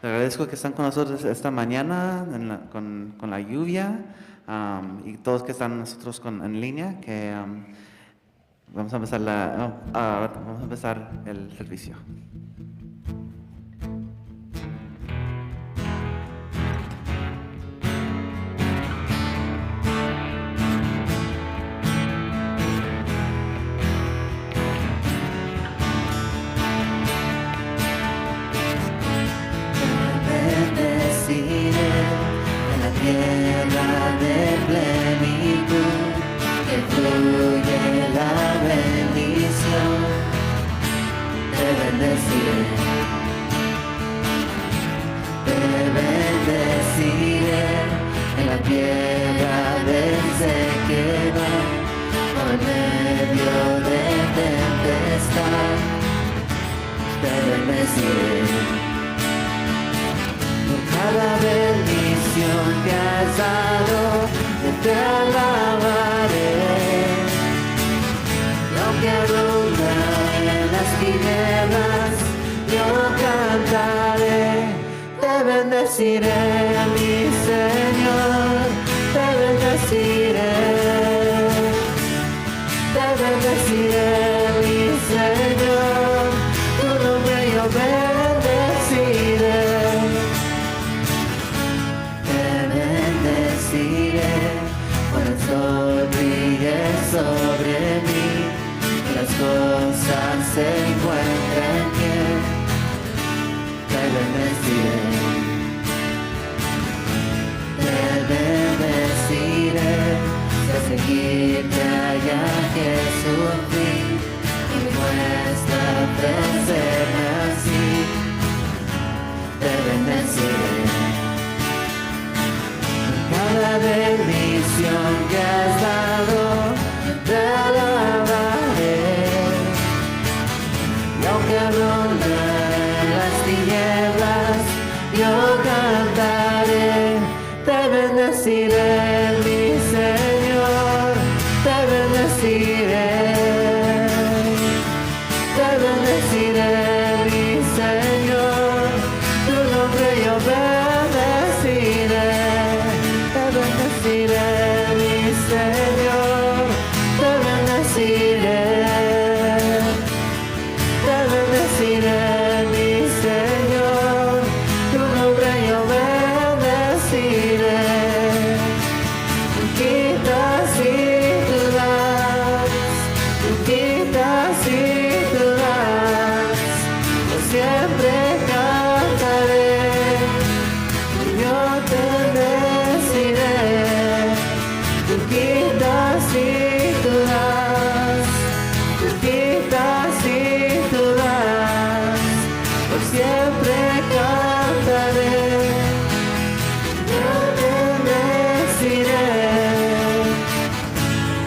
Te agradezco que están con nosotros esta mañana con la lluvia y todos que están nosotros en línea, que vamos a empezar vamos a empezar el servicio. Tierra de plenitud, que fluye la bendición, te bendeciré, en la tierra de sequedad, por medio de tempestad, te bendeciré. Cada bendición que has dado, yo te alabaré. Y aunque abunda en las tinieblas, yo cantaré. Te bendeciré, mi Señor, te bendeciré. Te bendeciré, mi Señor, tu nombre yo bendeciré. Por el sol brille sobre mí, y las cosas se encuentren bien, te bendeciré. Te bendeciré, si a seguirte haya que sufrir, y me cuesta ofrecerme así, te bendeciré. Cada bendición que has dado, te alabaré. Y aunque abunda en las tinieblas, yo cantaré. Te bendeciré, mi Señor, te bendeciré. Te bendeciré, mi Señor, tu nombre yo bendeciré. Te bendeciré, mi Señor, te bendeciré. Te bendeciré, mi Señor, tu nombre yo bendeciré. Tú quitas y tú das, tú quitas y tú das. Yo siempre cantaré, yo te bendeciré. Tú quitas y tú das, tú quitas y tú das, por siempre cantaré, yo te bendeciré.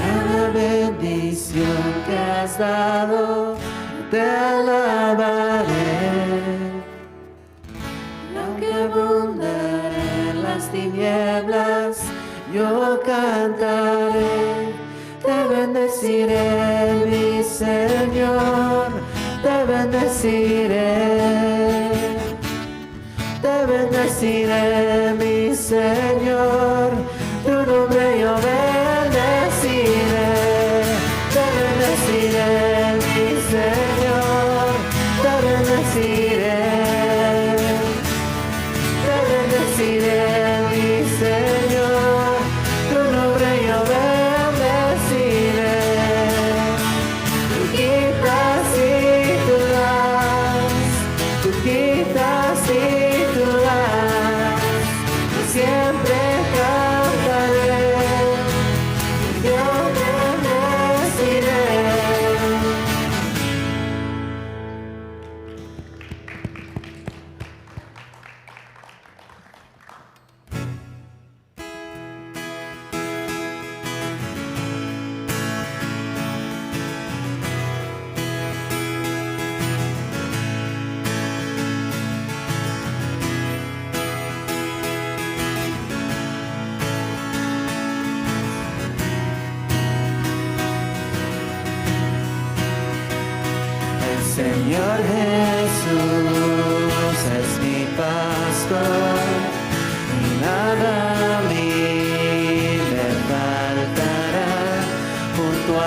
Cada bendición que has dado, te alabaré. Aunque abundare en las tinieblas, yo cantaré. Te bendeciré, mi Señor, te bendeciré. Te bendeciré, mi Señor, tu nombre yo bendeciré. Te bendeciré, mi Señor, te bendeciré. Te bendeciré, mi Señor, tu nombre yo bendeciré. Tú quitas y tú das, tú quitas y tú das, yo siempre cantaré, yo te bendeciré. Señor Jesús es mi pastor, y nada a mí me faltará. Junto a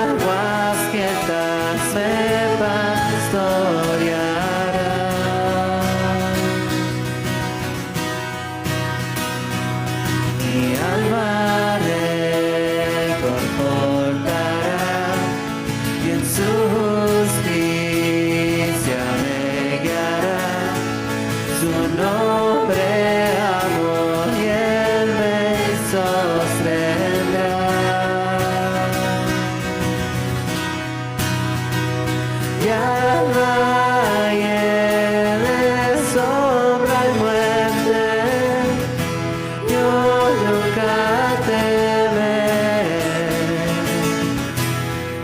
aguas quietas me pastoreará. Mi alma reconfortará, y en su justicia me guiará. Su nombre amo y él me sostendrá. Mi alma llena de sombra y muerte, yo nunca temeré,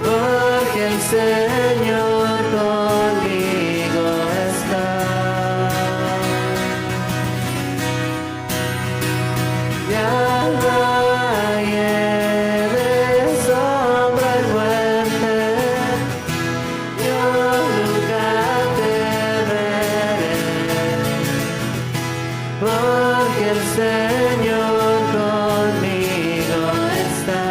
porque el Señor conmigo está. Mi alma llena de sombra y muerte, yo nunca temeré, porque el Señor conmigo está.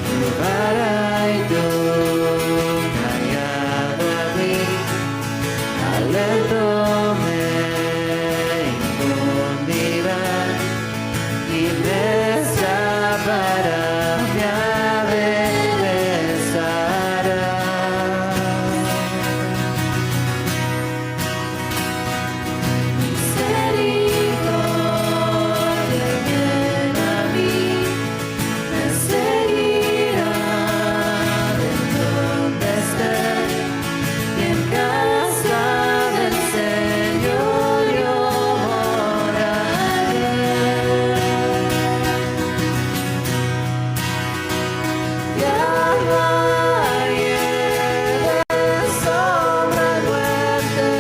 Tu vara y tu callado a mí, alento me infundirán, y me salvará, me aderezará. Misericordia viene a mí, me seguirá de donde esté, y en casa del Señor yo moraré. Mi alma llena de sombra y muerte,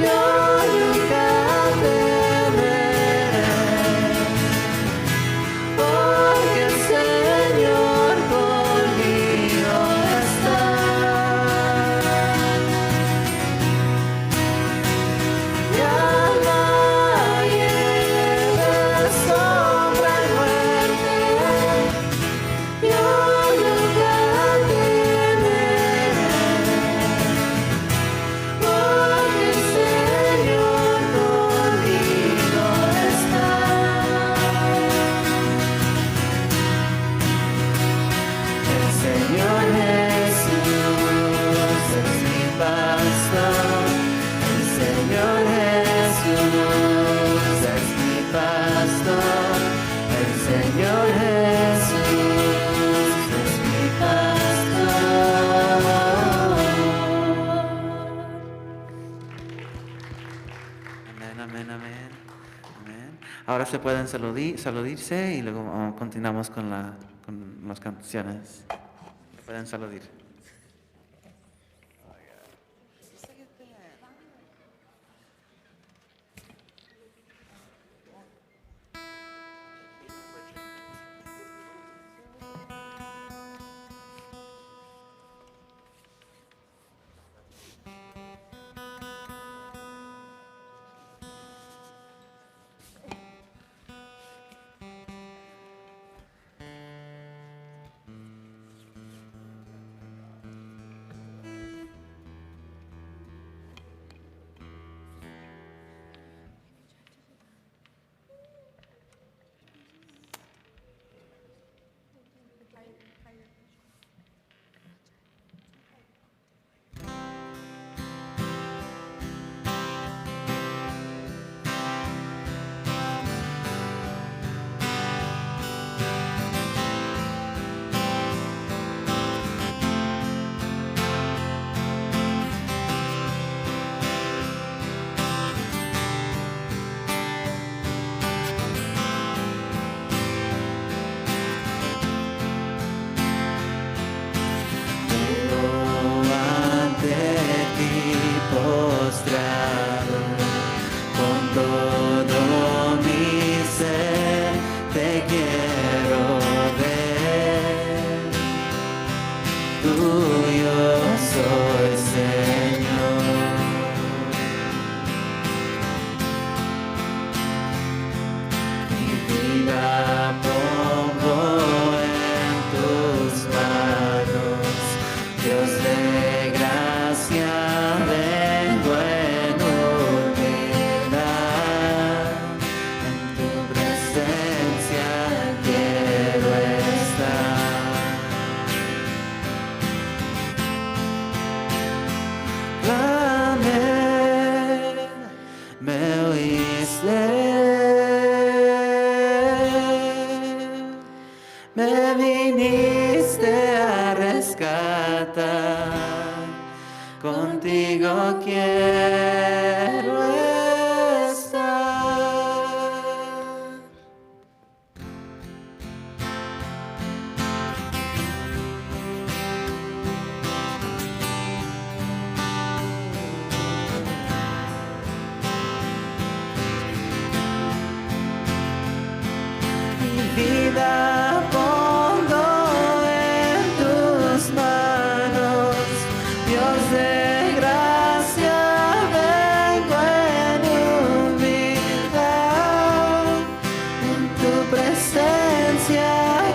yo nunca temeré, porque el Señor conmigo está. Mi alma llena de sombra y muerte, yo nunca temeré, porque el Señor conmigo está. El Señor Jesús es mi pastor, el Señor Jesús es mi pastor, el Señor Jesús es mi pastor. Amén, amén, amén, amén. Ahora se pueden saludirse y luego continuamos con las canciones. Pueden saludir. Dios de gracia, vengo en humildad, en tu presencia quiero estar. Clamé, me oíste, me viniste a rescatar, contigo quiero estar. Mi vida pongo en tus manos, Dios de gracia, vengo en humildad, en tu presencia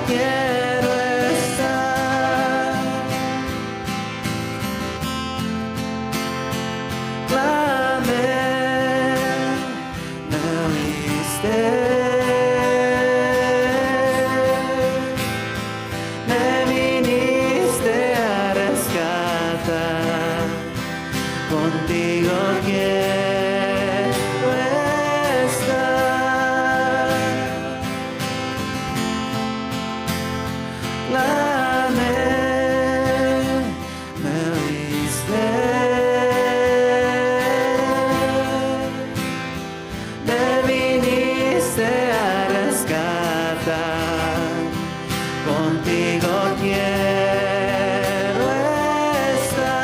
quiero estar. Clamé, me oíste, me viniste a rescatar, contigo quiero estar. Clamé, me oíste, me viniste a rescatar, contigo quiero estar.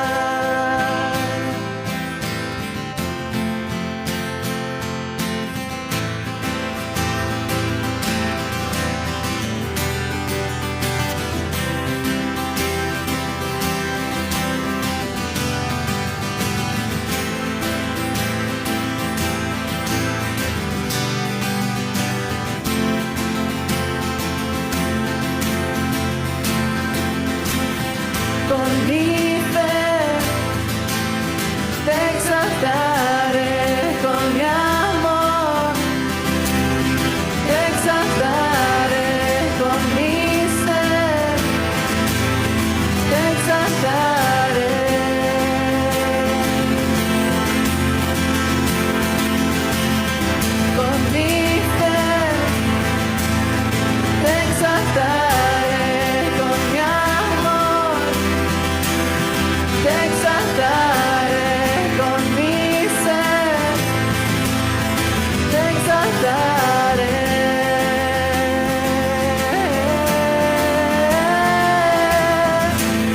Con mi fe te exaltaré, con mi amor te exaltaré, con mi ser te exaltaré. Con mi fe te exaltaré, con mi amor te exaltaré, con mi ser te exaltaré.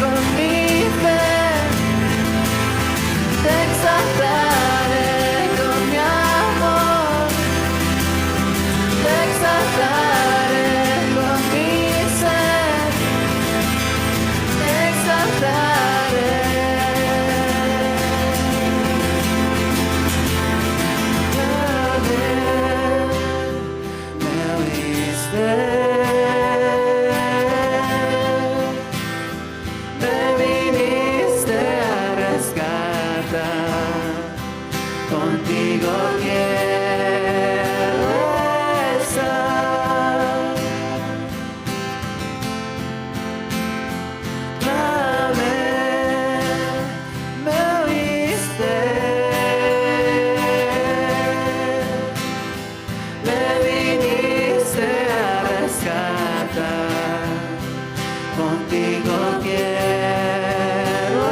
Con mi fe te exaltaré, con mi amor te exaltaré, con mi ser te exaltaré. Me oíste, me viniste a rescatar, contigo quiero estar. Clamé, me oíste, me viniste a rescatar, contigo quiero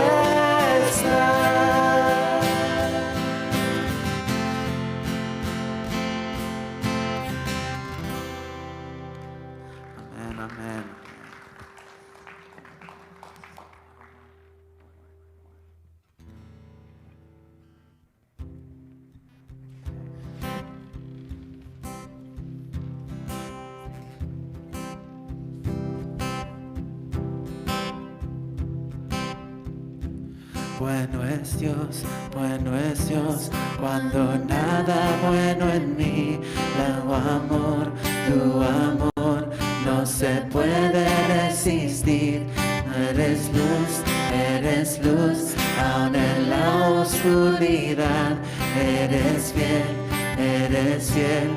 estar. Amén, amén. Bueno es Dios, cuando nada bueno en mí. Tu amor no se puede resistir. Eres luz eres luz, aun en la oscuridad, eres fiel,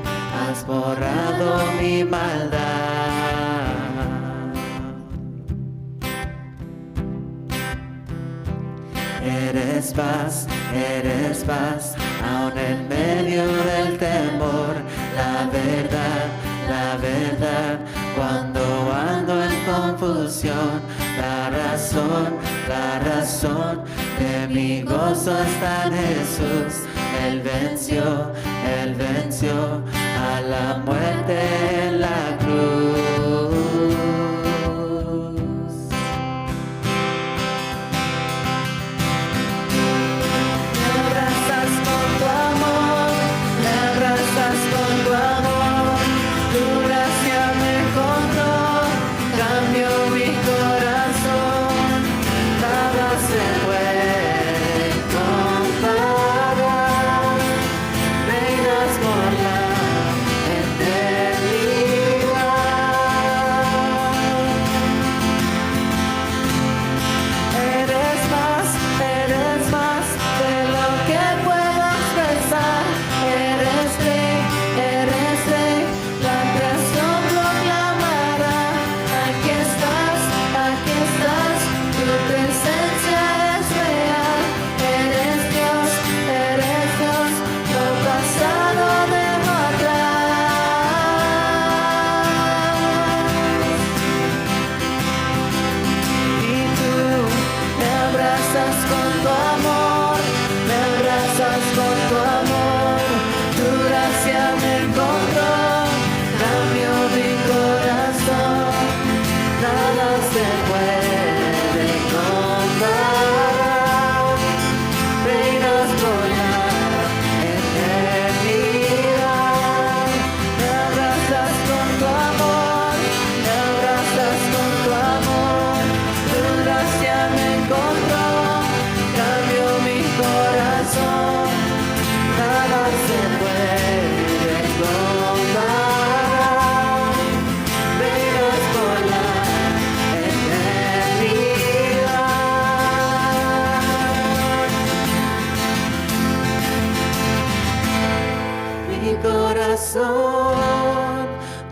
has borrado mi maldad. Eres paz, aun en medio del temor, la verdad, cuando ando en confusión, la razón de mi gozo está en Jesús. Él venció a la muerte en la cruz.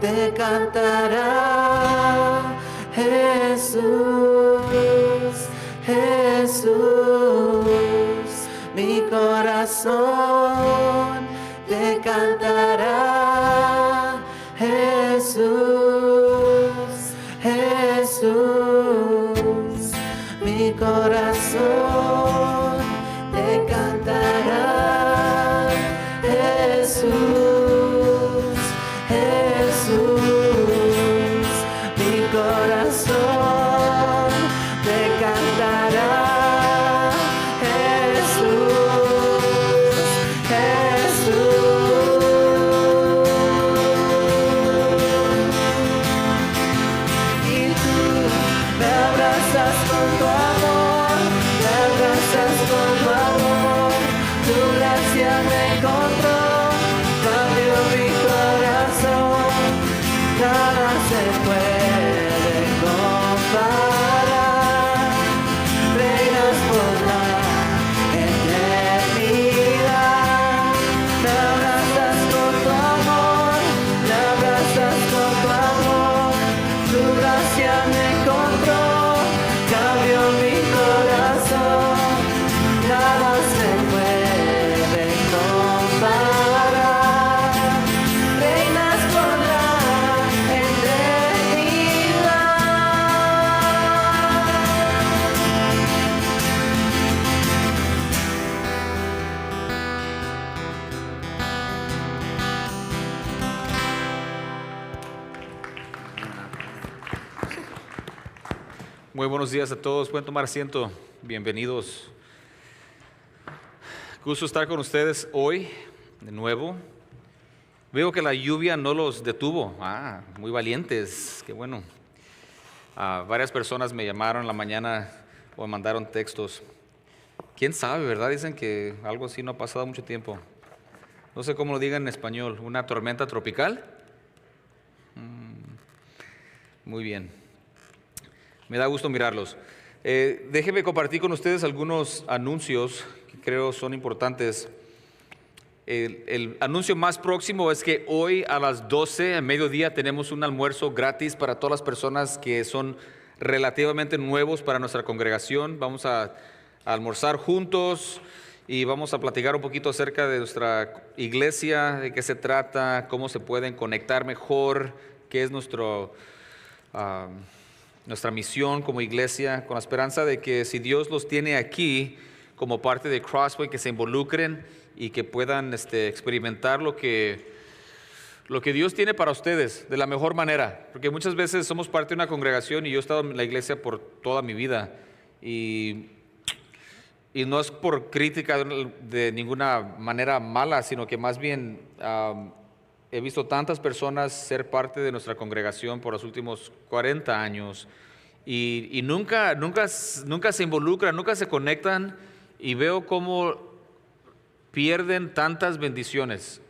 Te cantará, Jesús, mi corazón te cantará, Jesús, mi corazón te cantará, Jesús. Mi corazón te cantará, Y tú me abrazas con tu amor, tu gracia me encontró, cambió mi corazón, nada se puede comparar, reinas por la eternidad, me abrazas con tu amor, tu gracia me encontró, cambió mi corazón, nada se puede comparar, reinas por la eternidad. Muy buenos días a todos. Pueden tomar asiento. Bienvenidos. Gusto estar con ustedes hoy de nuevo. Veo que la lluvia no los detuvo. Muy valientes. Qué bueno. Varias personas me llamaron en la mañana o me mandaron textos. ¿Quién sabe, verdad? Dicen que algo así no ha pasado mucho tiempo. No sé cómo lo digan en español. ¿Una tormenta tropical? Muy bien. Me da gusto mirarlos. Déjenme compartir con ustedes algunos anuncios que creo son importantes. El anuncio más próximo es que hoy a las 12 a mediodía tenemos un almuerzo gratis para todas las personas que son relativamente nuevos para nuestra congregación. Vamos a almorzar juntos y vamos a platicar un poquito acerca de nuestra iglesia, de qué se trata, cómo se pueden conectar mejor, qué es nuestra misión como iglesia, con la esperanza de que si Dios los tiene aquí como parte de Crossway, que se involucren y que puedan experimentar lo que Dios tiene para ustedes de la mejor manera. Porque muchas veces somos parte de una congregación y yo he estado en la iglesia por toda mi vida y no es por crítica de ninguna manera mala, sino que más bien he visto tantas personas ser parte de nuestra congregación por los últimos 40 años y nunca se involucran, nunca se conectan, y veo cómo pierden tantas bendiciones.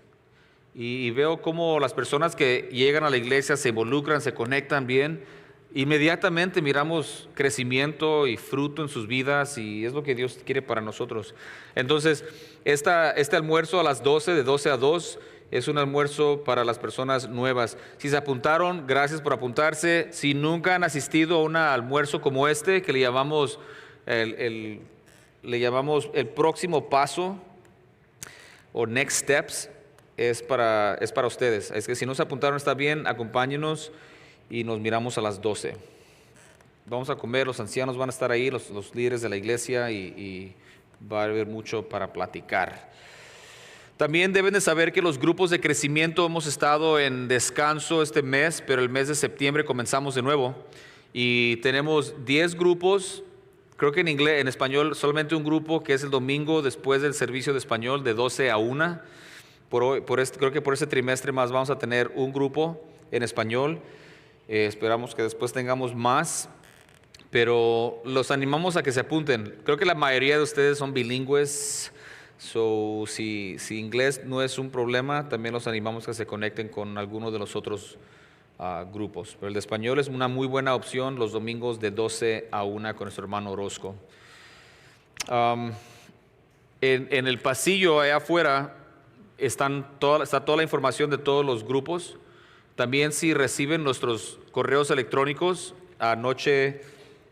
Y veo cómo las personas que llegan a la iglesia se involucran, se conectan bien, inmediatamente miramos crecimiento y fruto en sus vidas, y es lo que Dios quiere para nosotros. Entonces, este almuerzo a las 12, de 12 a 2, es un almuerzo para las personas nuevas. Si se apuntaron, gracias por apuntarse. Si nunca han asistido a un almuerzo como este, que le llamamos el próximo paso o next steps, es para ustedes. Es que si no se apuntaron, está bien, acompáñenos y nos miramos a las 12. Vamos a comer, los ancianos van a estar ahí, los líderes de la iglesia, y va a haber mucho para platicar. También deben de saber que los grupos de crecimiento hemos estado en descanso este mes, pero el mes de septiembre comenzamos de nuevo y tenemos 10 grupos. Creo que en español solamente un grupo, que es el domingo después del servicio de español de 12 a 1. Creo que por este trimestre más vamos a tener un grupo en español. Esperamos que después tengamos más, pero los animamos a que se apunten. Creo que la mayoría de ustedes son bilingües, si inglés no es un problema, también los animamos a que se conecten con alguno de los otros grupos. Pero el de español es una muy buena opción los domingos de 12 a 1 con nuestro hermano Orozco. En el pasillo allá afuera está toda la información de todos los grupos. También si reciben nuestros correos electrónicos, anoche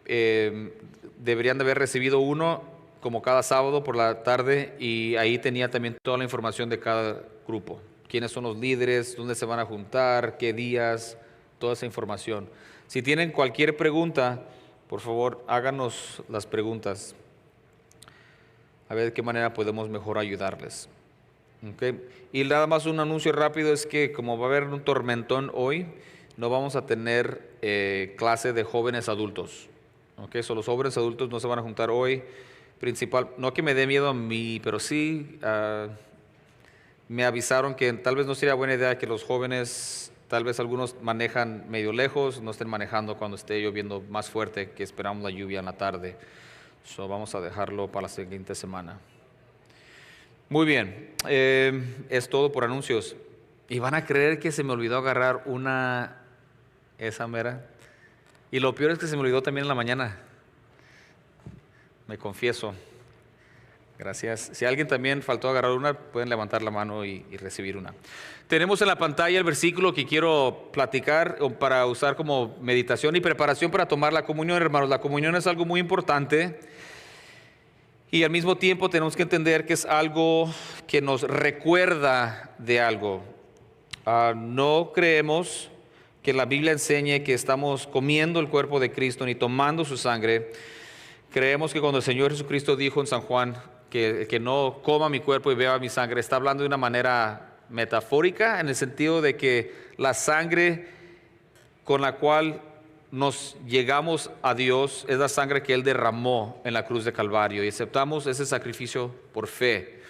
deberían de haber recibido uno como cada sábado por la tarde, y ahí tenía también toda la información de cada grupo. Quiénes son los líderes, dónde se van a juntar, qué días, toda esa información. Si tienen cualquier pregunta, por favor, háganos las preguntas. A ver de qué manera podemos mejor ayudarles. Okay. Y nada más un anuncio rápido es que como va a haber un tormentón hoy, no vamos a tener clase de jóvenes adultos. Okay. Los jóvenes adultos no se van a juntar hoy. No que me dé miedo a mí, pero sí me avisaron que tal vez no sería buena idea que los jóvenes, tal vez algunos manejan medio lejos, no estén manejando cuando esté lloviendo más fuerte, que esperamos la lluvia en la tarde. Vamos a dejarlo para la siguiente semana. Muy bien, es todo por anuncios. Y van a creer que se me olvidó agarrar esa mera. Y lo peor es que se me olvidó también en la mañana. Me confieso. Gracias. Si alguien también faltó agarrar una, pueden levantar la mano y recibir una. Tenemos en la pantalla el versículo que quiero platicar para usar como meditación y preparación para tomar la comunión, hermanos. La comunión es algo muy importante. Y al mismo tiempo tenemos que entender que es algo que nos recuerda de algo. No creemos que la Biblia enseñe que estamos comiendo el cuerpo de Cristo ni tomando su sangre. Creemos que cuando el Señor Jesucristo dijo en San Juan que no coma mi cuerpo y beba mi sangre, está hablando de una manera metafórica, en el sentido de que la sangre con la cual nos llegamos a Dios es la sangre que Él derramó en la cruz de Calvario, y aceptamos ese sacrificio por fe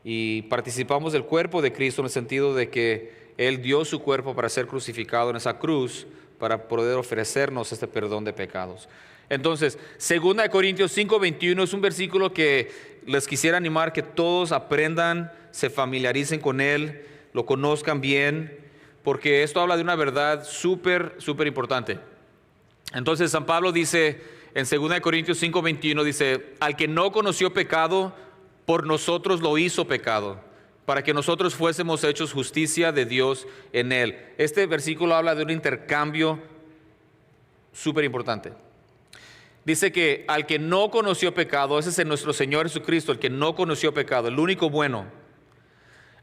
y participamos del cuerpo de Cristo en el sentido de que Él dio su cuerpo para ser crucificado en esa cruz para poder ofrecernos este perdón de pecados. Entonces, 2 Corintios 5:21 es un versículo que les quisiera animar que todos aprendan, se familiaricen con él, lo conozcan bien, porque esto habla de una verdad súper importante. Entonces San Pablo dice En 2 Corintios 5:21 dice, al que no conoció pecado, por nosotros lo hizo pecado, para que nosotros fuésemos hechos justicia de Dios en él. Este versículo habla de un intercambio súper importante. Dice que al que no conoció pecado, ese es nuestro Señor Jesucristo, el que no conoció pecado, el único bueno.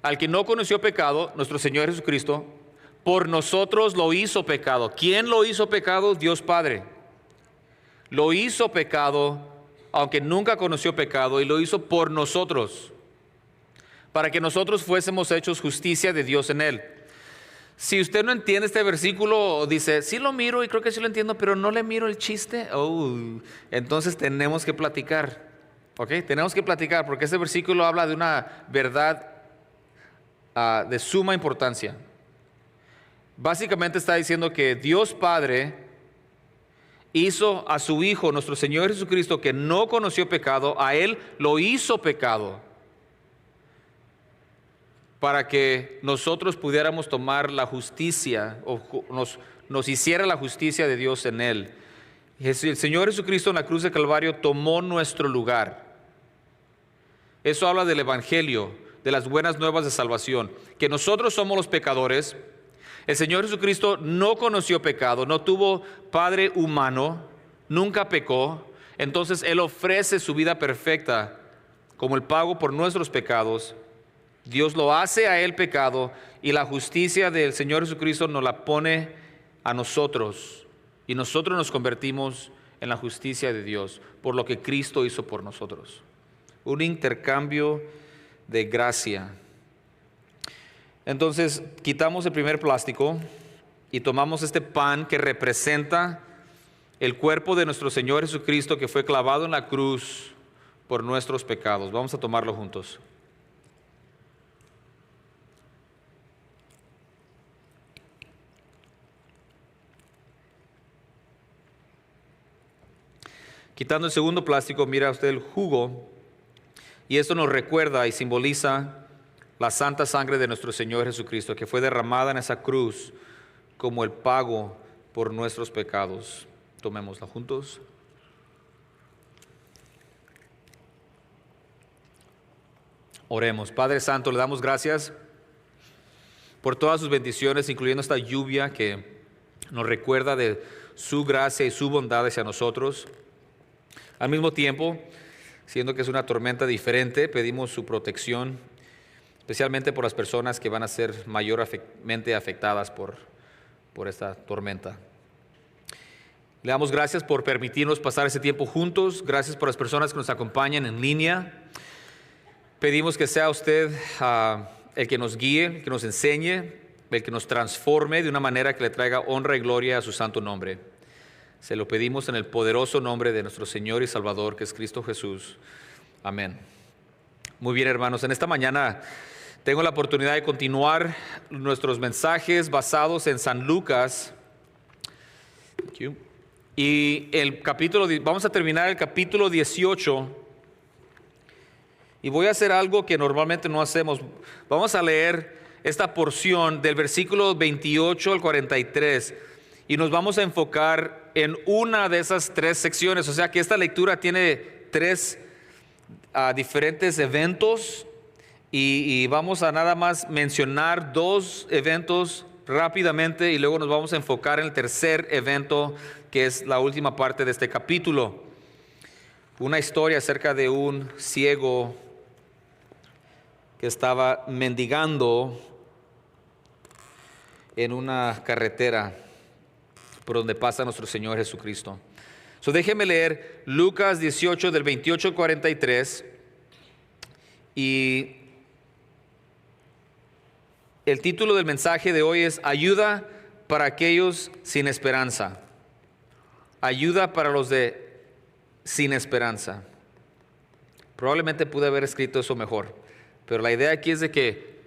Al que no conoció pecado, nuestro Señor Jesucristo, por nosotros lo hizo pecado. ¿Quién lo hizo pecado? Dios Padre. Lo hizo pecado, aunque nunca conoció pecado, y lo hizo por nosotros, para que nosotros fuésemos hechos justicia de Dios en él. Si usted no entiende este versículo, dice, sí lo miro y creo que sí lo entiendo, pero no le miro el chiste, entonces tenemos que platicar, ¿ok? Tenemos que platicar, porque este versículo habla de una verdad de suma importancia. Básicamente está diciendo que Dios Padre hizo a su Hijo, nuestro Señor Jesucristo, que no conoció pecado, a Él lo hizo pecado, para que nosotros pudiéramos tomar la justicia, o nos hiciera la justicia de Dios en Él. El Señor Jesucristo en la cruz de Calvario tomó nuestro lugar. Eso habla del Evangelio, de las buenas nuevas de salvación, que nosotros somos los pecadores. El Señor Jesucristo no conoció pecado, no tuvo padre humano, nunca pecó. Entonces Él ofrece su vida perfecta como el pago por nuestros pecados. Dios lo hace a Él pecado y la justicia del Señor Jesucristo nos la pone a nosotros. Y nosotros nos convertimos en la justicia de Dios por lo que Cristo hizo por nosotros. Un intercambio de gracia. Entonces quitamos el primer plástico y tomamos este pan que representa el cuerpo de nuestro Señor Jesucristo, que fue clavado en la cruz por nuestros pecados. Vamos a tomarlo juntos. Quitando el segundo plástico, mira usted el jugo, y esto nos recuerda y simboliza la santa sangre de nuestro Señor Jesucristo, que fue derramada en esa cruz como el pago por nuestros pecados. Tomémosla juntos. Oremos. Padre Santo, le damos gracias por todas sus bendiciones, incluyendo esta lluvia que nos recuerda de su gracia y su bondad hacia nosotros. Al mismo tiempo, siendo que es una tormenta diferente, pedimos su protección, especialmente por las personas que van a ser mayormente afectadas por esta tormenta. Le damos gracias por permitirnos pasar ese tiempo juntos. Gracias por las personas que nos acompañan en línea. Pedimos que sea usted el que nos guíe, el que nos enseñe, el que nos transforme de una manera que le traiga honra y gloria a su santo nombre. Se lo pedimos en el poderoso nombre de nuestro Señor y Salvador, que es Cristo Jesús. Amén. Muy bien, hermanos, en esta mañana tengo la oportunidad de continuar nuestros mensajes basados en San Lucas. Y vamos a terminar el capítulo 18. Y voy a hacer algo que normalmente no hacemos. Vamos a leer esta porción del versículo 28 al 43. Y nos vamos a enfocar en una de esas tres secciones. O sea que esta lectura tiene tres diferentes eventos. Y vamos a nada más mencionar dos eventos rápidamente. Y luego nos vamos a enfocar en el tercer evento, que es la última parte de este capítulo. Una historia acerca de un ciego que estaba mendigando en una carretera por donde pasa nuestro Señor Jesucristo. Déjeme leer Lucas 18 del 28 al 43. Y el título del mensaje de hoy es Ayuda para aquellos sin esperanza. Ayuda para los de sin esperanza. Probablemente pude haber escrito eso mejor, pero la idea aquí es de que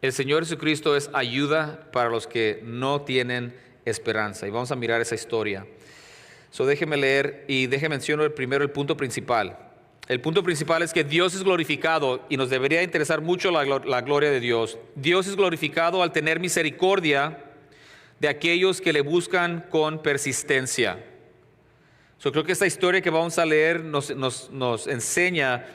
el Señor Jesucristo es ayuda para los que no tienen esperanza. Y vamos a mirar esa historia. Déjeme leer y déjeme mencionar primero el punto principal. El punto principal es que Dios es glorificado y nos debería interesar mucho la gloria de Dios. Dios es glorificado al tener misericordia de aquellos que le buscan con persistencia. Creo que esta historia que vamos a leer nos enseña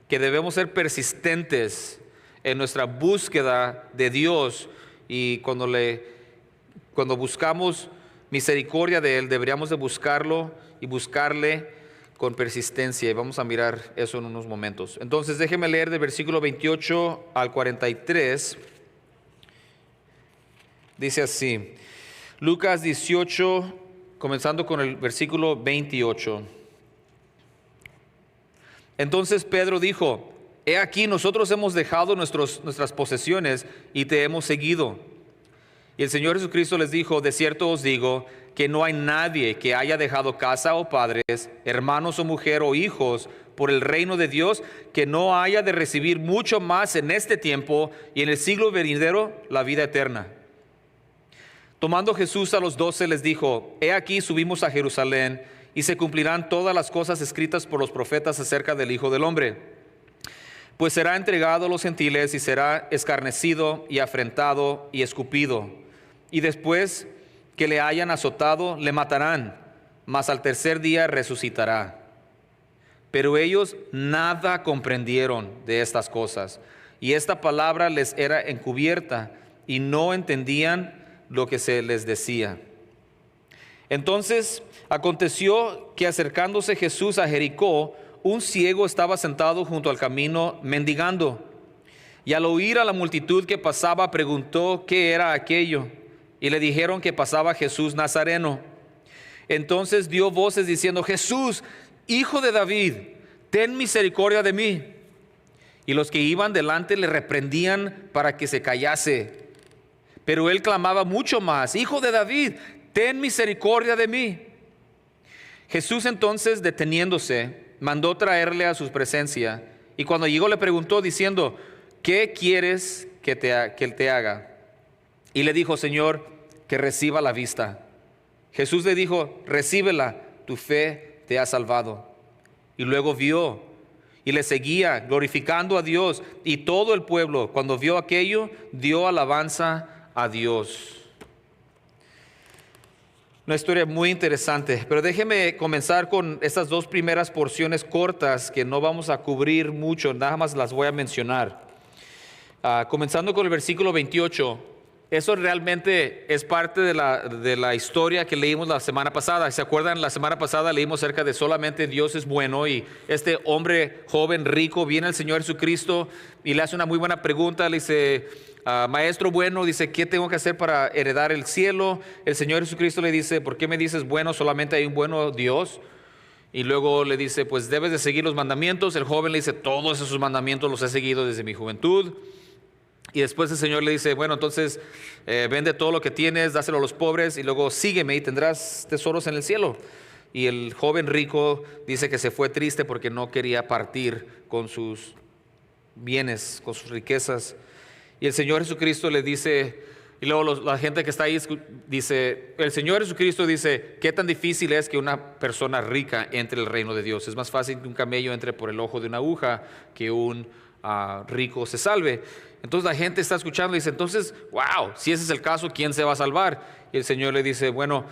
que debemos ser persistentes en nuestra búsqueda de Dios, y cuando buscamos misericordia de Él, deberíamos de buscarlo y buscarle con persistencia, y vamos a mirar eso en unos momentos. Entonces déjeme leer del versículo 28 al 43. Dice así, Lucas 18, comenzando con el versículo 28. Entonces Pedro dijo: He aquí, nosotros hemos dejado nuestras posesiones y te hemos seguido. Y el Señor Jesucristo les dijo: De cierto os digo que no hay nadie que haya dejado casa o padres, hermanos o mujer o hijos por el reino de Dios, que no haya de recibir mucho más en este tiempo y en el siglo venidero la vida eterna. Tomando Jesús a los 12 les dijo: He aquí, subimos a Jerusalén, y se cumplirán todas las cosas escritas por los profetas acerca del Hijo del Hombre. Pues será entregado a los gentiles y será escarnecido y afrentado y escupido. Y después que le hayan azotado, le matarán, mas al tercer día resucitará. Pero ellos nada comprendieron de estas cosas, y esta palabra les era encubierta, y no entendían lo que se les decía. Entonces aconteció que, acercándose Jesús a Jericó, un ciego estaba sentado junto al camino mendigando. Y al oír a la multitud que pasaba, preguntó qué era aquello. Y le dijeron que pasaba Jesús Nazareno. Entonces dio voces diciendo: Jesús, Hijo de David, ten misericordia de mí. Y los que iban delante le reprendían para que se callase. Pero él clamaba mucho más: Hijo de David, ten misericordia de mí. Jesús entonces, deteniéndose, mandó traerle a su presencia, y cuando llegó le preguntó diciendo: ¿qué quieres que te haga? Y le dijo: Señor, que reciba la vista. Jesús le dijo: recíbela, tu fe te ha salvado. Y luego vio y le seguía, glorificando a Dios, y todo el pueblo, cuando vio aquello, dio alabanza a Dios. Una historia muy interesante, pero déjeme comenzar con estas dos primeras porciones cortas que no vamos a cubrir mucho, nada más las voy a mencionar. Comenzando con el versículo 28, eso realmente es parte de la historia que leímos la semana pasada. ¿Se acuerdan? La semana pasada leímos acerca de solamente Dios es bueno, y este hombre joven rico viene al Señor Jesucristo y le hace una muy buena pregunta. Le dice: Maestro bueno, dice, ¿qué tengo que hacer para heredar el cielo? El Señor Jesucristo le dice: ¿por qué me dices bueno? Solamente hay un bueno Dios. Y luego le dice: pues debes de seguir los mandamientos. El joven le dice: todos esos mandamientos los he seguido desde mi juventud. Y después el Señor le dice: bueno, entonces vende todo lo que tienes, dáselo a los pobres, y luego sígueme y tendrás tesoros en el cielo. Y el joven rico dice que se fue triste porque no quería partir con sus bienes, con sus riquezas. Y el Señor Jesucristo le dice, y luego la gente que está ahí dice, el Señor Jesucristo dice: ¿qué tan difícil es que una persona rica entre el reino de Dios? Es más fácil que un camello entre por el ojo de una aguja que un rico se salve. Entonces la gente está escuchando y dice: entonces, wow, si ese es el caso, ¿quién se va a salvar? Y el Señor le dice: bueno,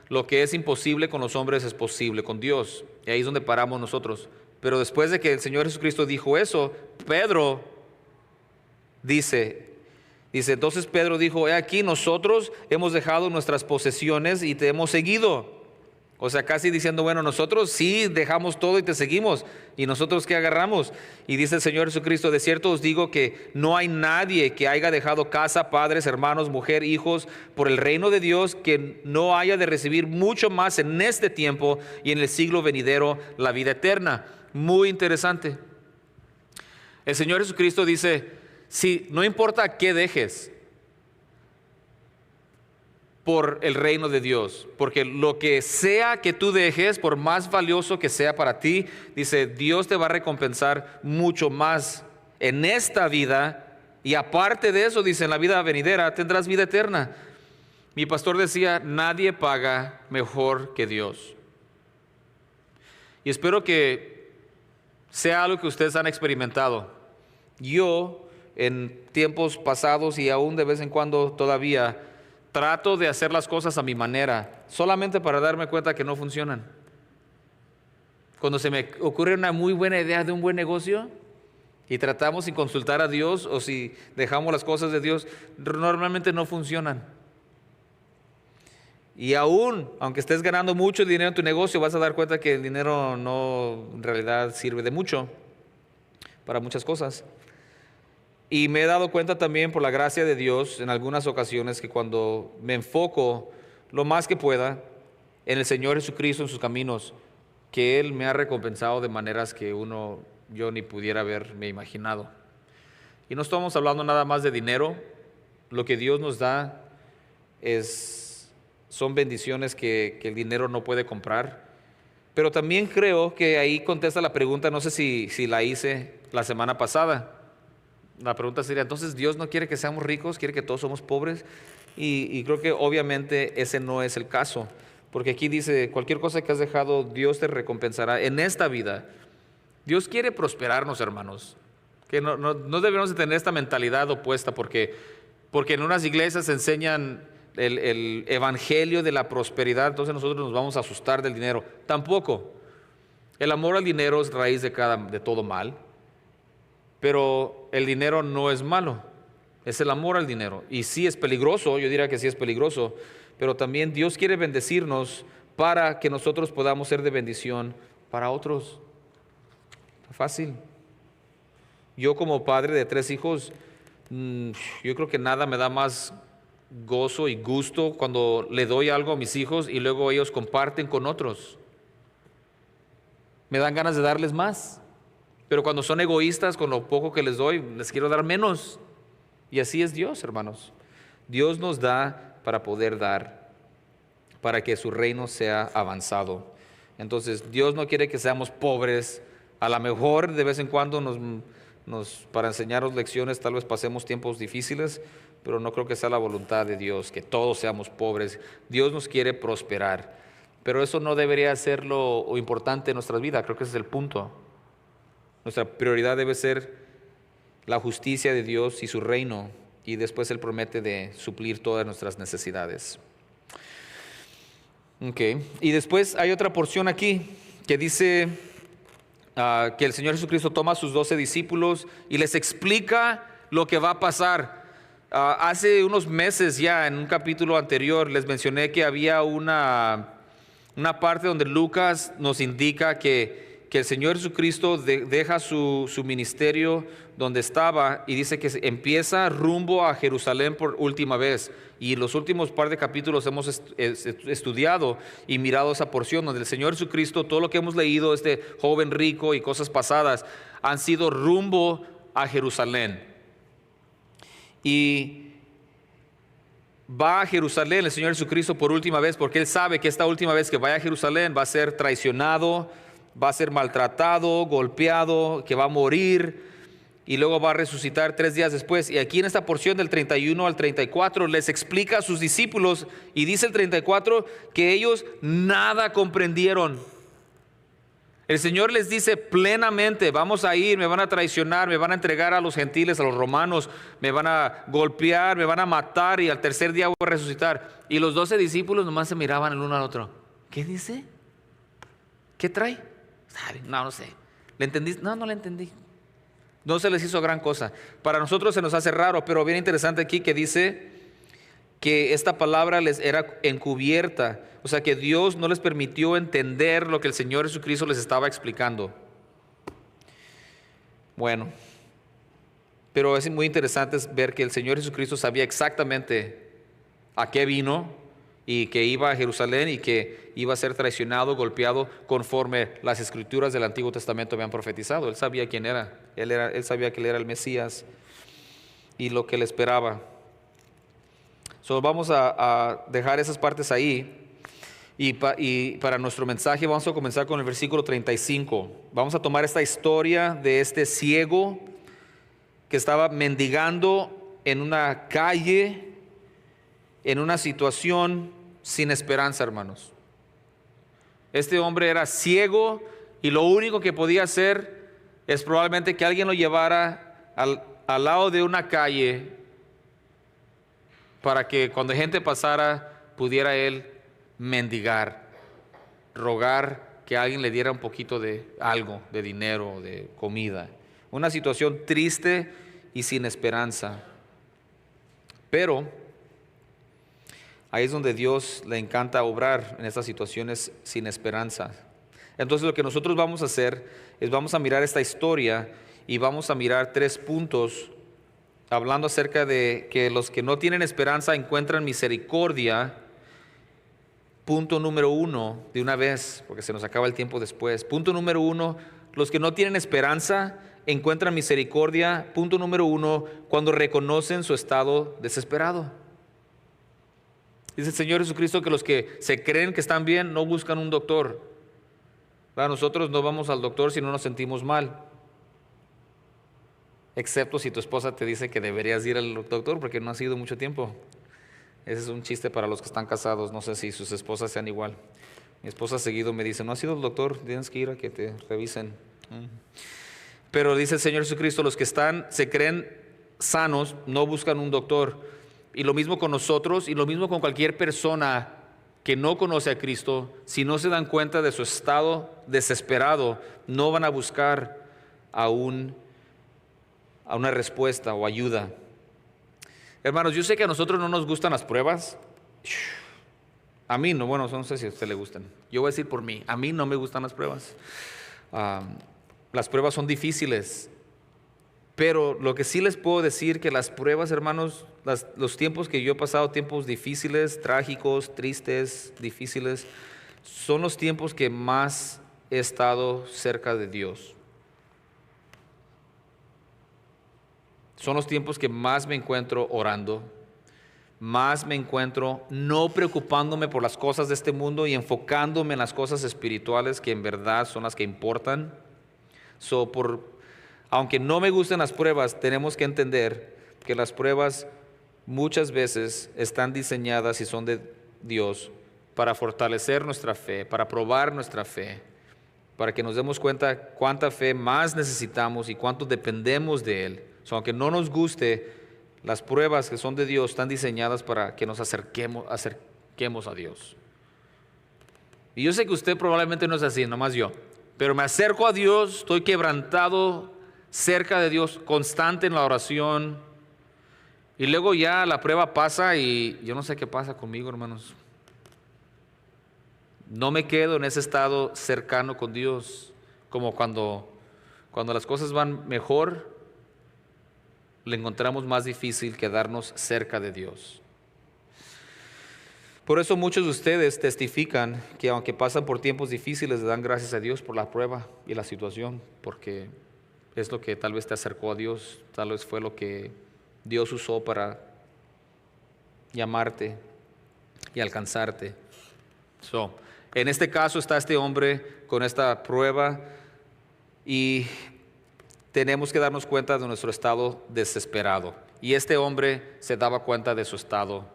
lo que es imposible con los hombres es posible con Dios. Y ahí es donde paramos nosotros. Pero después de que el Señor Jesucristo dijo eso, Pedro dice, entonces Pedro dijo: he aquí, nosotros hemos dejado nuestras posesiones y te hemos seguido. O sea, casi diciendo: bueno, nosotros sí dejamos todo y te seguimos, ¿y nosotros qué agarramos? Y dice el Señor Jesucristo: de cierto os digo que no hay nadie que haya dejado casa, padres, hermanos, mujer, hijos, por el reino de Dios, que no haya de recibir mucho más en este tiempo y en el siglo venidero la vida eterna. Muy interesante. El Señor Jesucristo dice: sí, no importa qué dejes por el reino de Dios, porque lo que sea que tú dejes, por más valioso que sea para ti, dice, Dios te va a recompensar mucho más en esta vida, y aparte de eso, dice, en la vida venidera tendrás vida eterna. Mi pastor decía: nadie paga mejor que Dios. Y espero que sea algo que ustedes han experimentado. Yo, en tiempos pasados y aún de vez en cuando todavía, trato de hacer las cosas a mi manera, solamente para darme cuenta que no funcionan. Cuando se me ocurre una muy buena idea de un buen negocio y tratamos sin consultar a Dios o si dejamos las cosas de Dios, normalmente no funcionan. Y aunque estés ganando mucho dinero en tu negocio, vas a dar cuenta que el dinero no en realidad sirve de mucho para muchas cosas. Y me he dado cuenta también por la gracia de Dios en algunas ocasiones que cuando me enfoco lo más que pueda en el Señor Jesucristo, en sus caminos, que Él me ha recompensado de maneras que yo ni pudiera haberme imaginado. Y no estamos hablando nada más de dinero. Lo que Dios nos da son bendiciones que el dinero no puede comprar. Pero también creo que ahí contesta la pregunta, no sé si la hice la semana pasada. La pregunta sería, entonces Dios no quiere que seamos ricos, quiere que todos somos pobres. Y creo que obviamente ese no es el caso. Porque aquí dice, cualquier cosa que has dejado, Dios te recompensará en esta vida. Dios quiere prosperarnos, hermanos. Que no debemos de tener esta mentalidad opuesta porque en unas iglesias enseñan el evangelio de la prosperidad, entonces nosotros nos vamos a asustar del dinero. Tampoco. El amor al dinero es raíz de todo mal, pero el dinero no es malo, es el amor al dinero. Y sí es peligroso, yo diría que sí es peligroso, pero también Dios quiere bendecirnos para que nosotros podamos ser de bendición para otros. Fácil. Yo como padre de 3 hijos, yo creo que nada me da más gozo y gusto cuando le doy algo a mis hijos y luego ellos comparten con otros. Me dan ganas de darles más, pero cuando son egoístas con lo poco que les doy, les quiero dar menos. Y así es Dios, hermanos. Dios nos da para poder dar, para que su reino sea avanzado. Entonces, Dios no quiere que seamos pobres. A lo mejor de vez en cuando para enseñaros lecciones tal vez pasemos tiempos difíciles, pero no creo que sea la voluntad de Dios, que todos seamos pobres. Dios nos quiere prosperar, pero eso no debería ser lo importante en nuestra vida. Creo que ese es el punto. Nuestra prioridad debe ser la justicia de Dios y su reino, y después Él promete de suplir todas nuestras necesidades. Y después hay otra porción aquí que dice que el Señor Jesucristo toma a sus 12 discípulos y les explica lo que va a pasar. Hace unos meses ya, en un capítulo anterior, les mencioné que había una parte donde Lucas nos indica que el Señor Jesucristo deja su ministerio donde estaba y dice que empieza rumbo a Jerusalén por última vez. Y los últimos par de capítulos hemos estudiado y mirado esa porción donde el Señor Jesucristo, todo lo que hemos leído, este joven rico y cosas pasadas, han sido rumbo a Jerusalén. Y va a Jerusalén el Señor Jesucristo por última vez porque Él sabe que esta última vez que vaya a Jerusalén va a ser traicionado, va a ser maltratado, golpeado, que va a morir y luego va a resucitar 3 días después. Y aquí en esta porción del 31 al 34 les explica a sus discípulos y dice el 34 que ellos nada comprendieron. El Señor les dice plenamente, vamos a ir, me van a traicionar, me van a entregar a los gentiles, a los romanos, me van a golpear, me van a matar y al tercer día voy a resucitar. Y los 12 discípulos nomás se miraban el uno al otro. ¿Qué dice? ¿Qué trae? No sé. ¿Le entendiste? No le entendí. No se les hizo gran cosa. Para nosotros se nos hace raro, pero bien interesante aquí que dice que esta palabra les era encubierta. O sea que Dios no les permitió entender lo que el Señor Jesucristo les estaba explicando. Bueno, pero es muy interesante ver que el Señor Jesucristo sabía exactamente a qué vino y que iba a Jerusalén y que iba a ser traicionado, golpeado, conforme las escrituras del Antiguo Testamento habían profetizado. Él sabía quién era. Él sabía que Él era el Mesías y lo que le esperaba. Vamos a dejar esas partes ahí. Y para nuestro mensaje vamos a comenzar con el versículo 35. Vamos a tomar esta historia de este ciego que estaba mendigando en una calle, en una situación sin esperanza, hermanos. Este hombre era ciego y lo único que podía hacer es probablemente que alguien lo llevara al lado de una calle para que cuando gente pasara pudiera él mendigar, rogar que alguien le diera un poquito de algo, de dinero, de comida. Una situación triste y sin esperanza. Pero ahí es donde Dios le encanta obrar, en estas situaciones sin esperanza. Entonces lo que nosotros vamos a hacer es vamos a mirar esta historia y vamos a mirar 3 puntos hablando acerca de que los que no tienen esperanza encuentran misericordia. Punto número 1, de una vez, porque se nos acaba el tiempo después. Punto número 1, los que no tienen esperanza encuentran misericordia. Punto número 1, cuando reconocen su estado desesperado. Dice el Señor Jesucristo que los que se creen que están bien no buscan un doctor. Nosotros no vamos al doctor si no nos sentimos mal. Excepto si tu esposa te dice que deberías ir al doctor porque no has ido mucho tiempo. Ese es un chiste para los que están casados. No sé si sus esposas sean igual. Mi esposa seguido me dice, no has ido al doctor, tienes que ir a que te revisen. Pero dice el Señor Jesucristo, los que se creen sanos no buscan un doctor. Y lo mismo con nosotros y lo mismo con cualquier persona que no conoce a Cristo. Si no se dan cuenta de su estado desesperado, no van a buscar a una respuesta o ayuda. Hermanos, yo sé que a nosotros no nos gustan las pruebas. A mí no, bueno, no sé si a usted le gustan. Yo voy a decir por mí, a mí no me gustan las pruebas. Las pruebas son difíciles. Pero lo que sí les puedo decir que las pruebas, hermanos, los tiempos que yo he pasado, tiempos difíciles, trágicos, tristes, difíciles, son los tiempos que más he estado cerca de Dios. Son los tiempos que más me encuentro orando, más me encuentro no preocupándome por las cosas de este mundo y enfocándome en las cosas espirituales que en verdad son las que importan. Aunque no me gusten las pruebas, tenemos que entender que las pruebas muchas veces están diseñadas y son de Dios para fortalecer nuestra fe, para probar nuestra fe, para que nos demos cuenta cuánta fe más necesitamos y cuánto dependemos de Él. Aunque no nos guste, las pruebas que son de Dios están diseñadas para que nos acerquemos a Dios. Y yo sé que usted probablemente no es así, nomás yo, pero me acerco a Dios, estoy quebrantado cerca de Dios, constante en la oración, y luego ya la prueba pasa y yo no sé qué pasa conmigo, hermanos. No me quedo en ese estado cercano con Dios, como cuando las cosas van mejor, le encontramos más difícil quedarnos cerca de Dios. Por eso muchos de ustedes testifican que aunque pasan por tiempos difíciles, le dan gracias a Dios por la prueba y la situación, porque es lo que tal vez te acercó a Dios, tal vez fue lo que Dios usó para llamarte y alcanzarte. En este caso está este hombre con esta prueba y tenemos que darnos cuenta de nuestro estado desesperado. Y este hombre se daba cuenta de su estado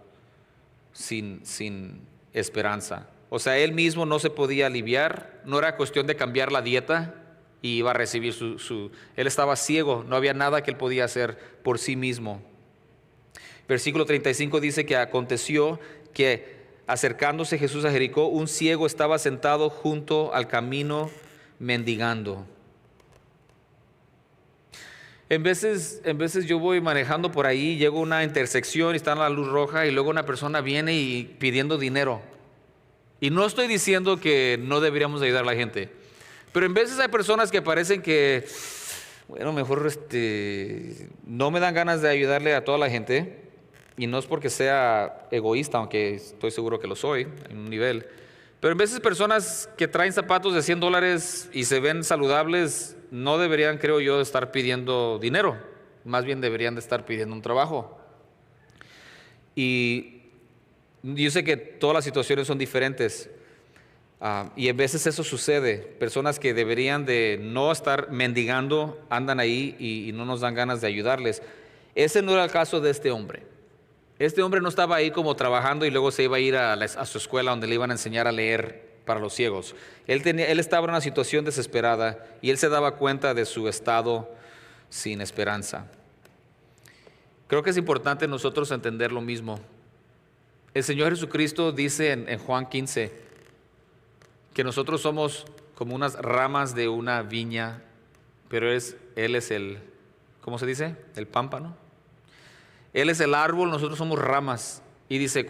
sin esperanza. O sea, él mismo no se podía aliviar, no era cuestión de cambiar la dieta y iba a recibir él estaba ciego, no había nada que él podía hacer por sí mismo. Versículo 35 dice que aconteció que acercándose Jesús a Jericó, un ciego estaba sentado junto al camino mendigando. En veces yo voy manejando por ahí, llego a una intersección y está en la luz roja y luego una persona viene y pidiendo dinero. Y no estoy diciendo que no deberíamos ayudar a la gente, pero en veces hay personas que parecen que, bueno, mejor no me dan ganas de ayudarle a toda la gente. Y no es porque sea egoísta, aunque estoy seguro que lo soy en un nivel. Pero en veces personas que traen zapatos de $100 y se ven saludables, no deberían, creo yo, estar pidiendo dinero. Más bien deberían de estar pidiendo un trabajo. Y yo sé que todas las situaciones son diferentes. Y en veces eso sucede. Personas que deberían de no estar mendigando, andan ahí y no nos dan ganas de ayudarles. Ese no era el caso de este hombre. Este hombre no estaba ahí como trabajando y luego se iba a ir a su escuela donde le iban a enseñar a leer para los ciegos. Él estaba en una situación desesperada y él se daba cuenta de su estado sin esperanza. Creo que es importante nosotros entender lo mismo. El Señor Jesucristo dice en Juan 15 que nosotros somos como unas ramas de una viña, pero Él es el, ¿cómo se dice? El pámpano. Él es el árbol, nosotros somos ramas. Y dice,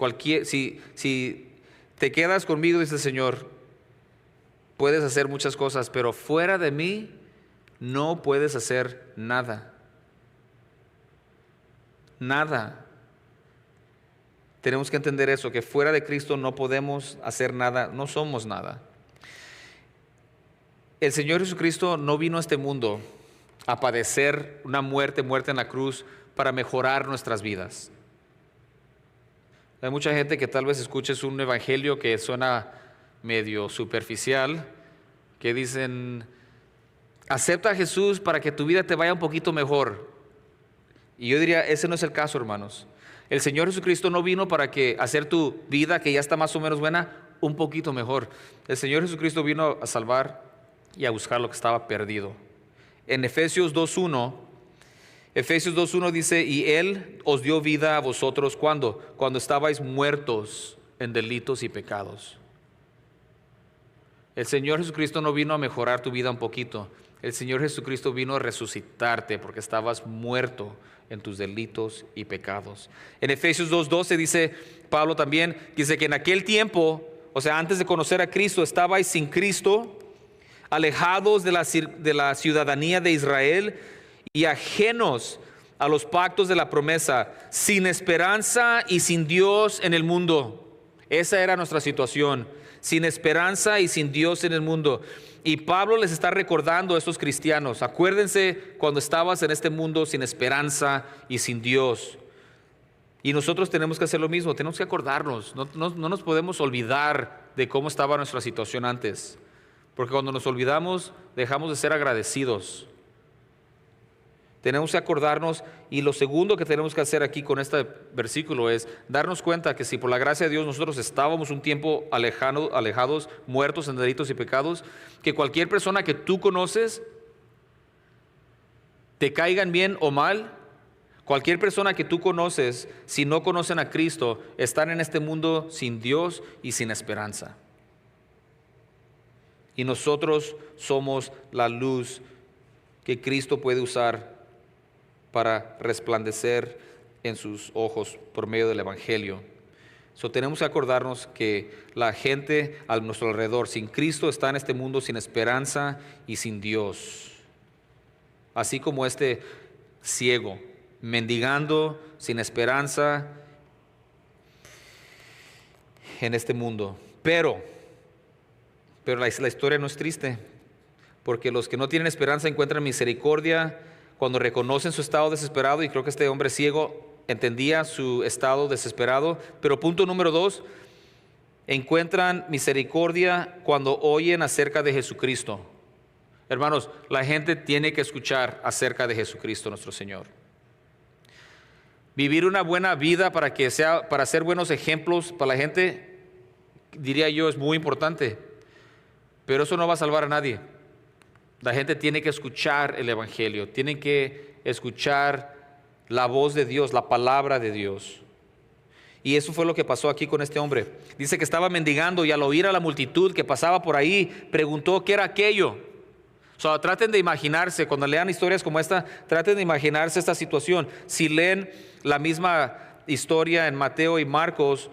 si te quedas conmigo, dice el Señor, puedes hacer muchas cosas, pero fuera de mí no puedes hacer nada. Nada. Tenemos que entender eso, que fuera de Cristo no podemos hacer nada, no somos nada. El Señor Jesucristo no vino a este mundo a padecer una muerte en la cruz para mejorar nuestras vidas. Hay mucha gente que tal vez escuches un evangelio que suena medio superficial, que dicen, acepta a Jesús para que tu vida te vaya un poquito mejor. Y yo diría, ese no es el caso, hermanos. El Señor Jesucristo no vino para hacer tu vida, que ya está más o menos buena, un poquito mejor. El Señor Jesucristo vino a salvar y a buscar lo que estaba perdido. En Efesios 2.1 dice, y Él os dio vida a vosotros, ¿cuándo? Cuando estabais muertos en delitos y pecados. El Señor Jesucristo no vino a mejorar tu vida un poquito. El Señor Jesucristo vino a resucitarte porque estabas muerto en tus delitos y pecados. En Efesios 2.12 dice Pablo también, dice que en aquel tiempo, o sea, antes de conocer a Cristo, estabais sin Cristo, alejados de la ciudadanía de Israel y ajenos a los pactos de la promesa, sin esperanza y sin Dios en el mundo. Esa era nuestra situación, sin esperanza y sin Dios en el mundo. Y Pablo les está recordando a estos cristianos, acuérdense cuando estabas en este mundo sin esperanza y sin Dios. Y nosotros tenemos que hacer lo mismo, tenemos que acordarnos, no nos podemos olvidar de cómo estaba nuestra situación antes. Porque cuando nos olvidamos, dejamos de ser agradecidos. Tenemos que acordarnos, y lo segundo que tenemos que hacer aquí con este versículo es darnos cuenta que si por la gracia de Dios nosotros estábamos un tiempo alejados, muertos en delitos y pecados, que cualquier persona que tú conoces, te caigan bien o mal, cualquier persona que tú conoces, si no conocen a Cristo, están en este mundo sin Dios y sin esperanza. Y nosotros somos la luz que Cristo puede usar para resplandecer en sus ojos por medio del Evangelio. Tenemos que acordarnos que la gente a nuestro alrededor sin Cristo está en este mundo sin esperanza y sin Dios. Así como este ciego, mendigando sin esperanza en este mundo. Pero la historia no es triste, porque los que no tienen esperanza encuentran misericordia cuando reconocen su estado desesperado, y creo que este hombre ciego entendía su estado desesperado. Pero punto número 2, encuentran misericordia cuando oyen acerca de Jesucristo. Hermanos, la gente tiene que escuchar acerca de Jesucristo nuestro Señor. Vivir una buena vida para ser buenos ejemplos para la gente, diría yo, es muy importante. Pero eso no va a salvar a nadie. La gente tiene que escuchar el Evangelio, tienen que escuchar la voz de Dios, la palabra de Dios. Y eso fue lo que pasó aquí con este hombre. Dice que estaba mendigando y al oír a la multitud que pasaba por ahí, preguntó qué era aquello. Traten de imaginarse, cuando lean historias como esta, traten de imaginarse esta situación. Si leen la misma historia en Mateo y Marcos,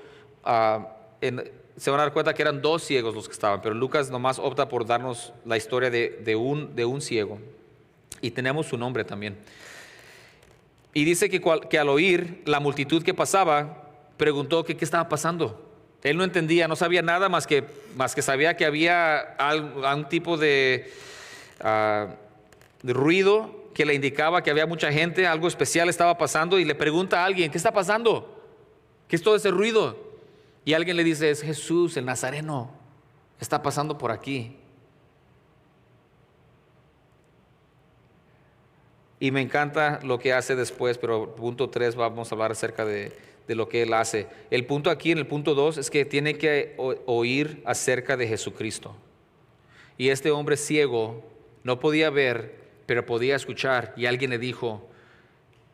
se van a dar cuenta que eran 2 ciegos los que estaban, pero Lucas nomás opta por darnos la historia de un ciego. Y tenemos su nombre también. Y dice que al oír la multitud que pasaba, preguntó qué estaba pasando. Él no entendía, no sabía nada más que sabía que había algún tipo de ruido que le indicaba que había mucha gente, algo especial estaba pasando, y le pregunta a alguien, ¿qué está pasando? ¿Qué es todo ese ruido? Y alguien le dice, es Jesús, el Nazareno, está pasando por aquí. Y me encanta lo que hace después, pero punto 3 vamos a hablar acerca de lo que Él hace. El punto aquí, en el punto 2, es que tiene que oír acerca de Jesucristo. Y este hombre ciego no podía ver, pero podía escuchar. Y alguien le dijo,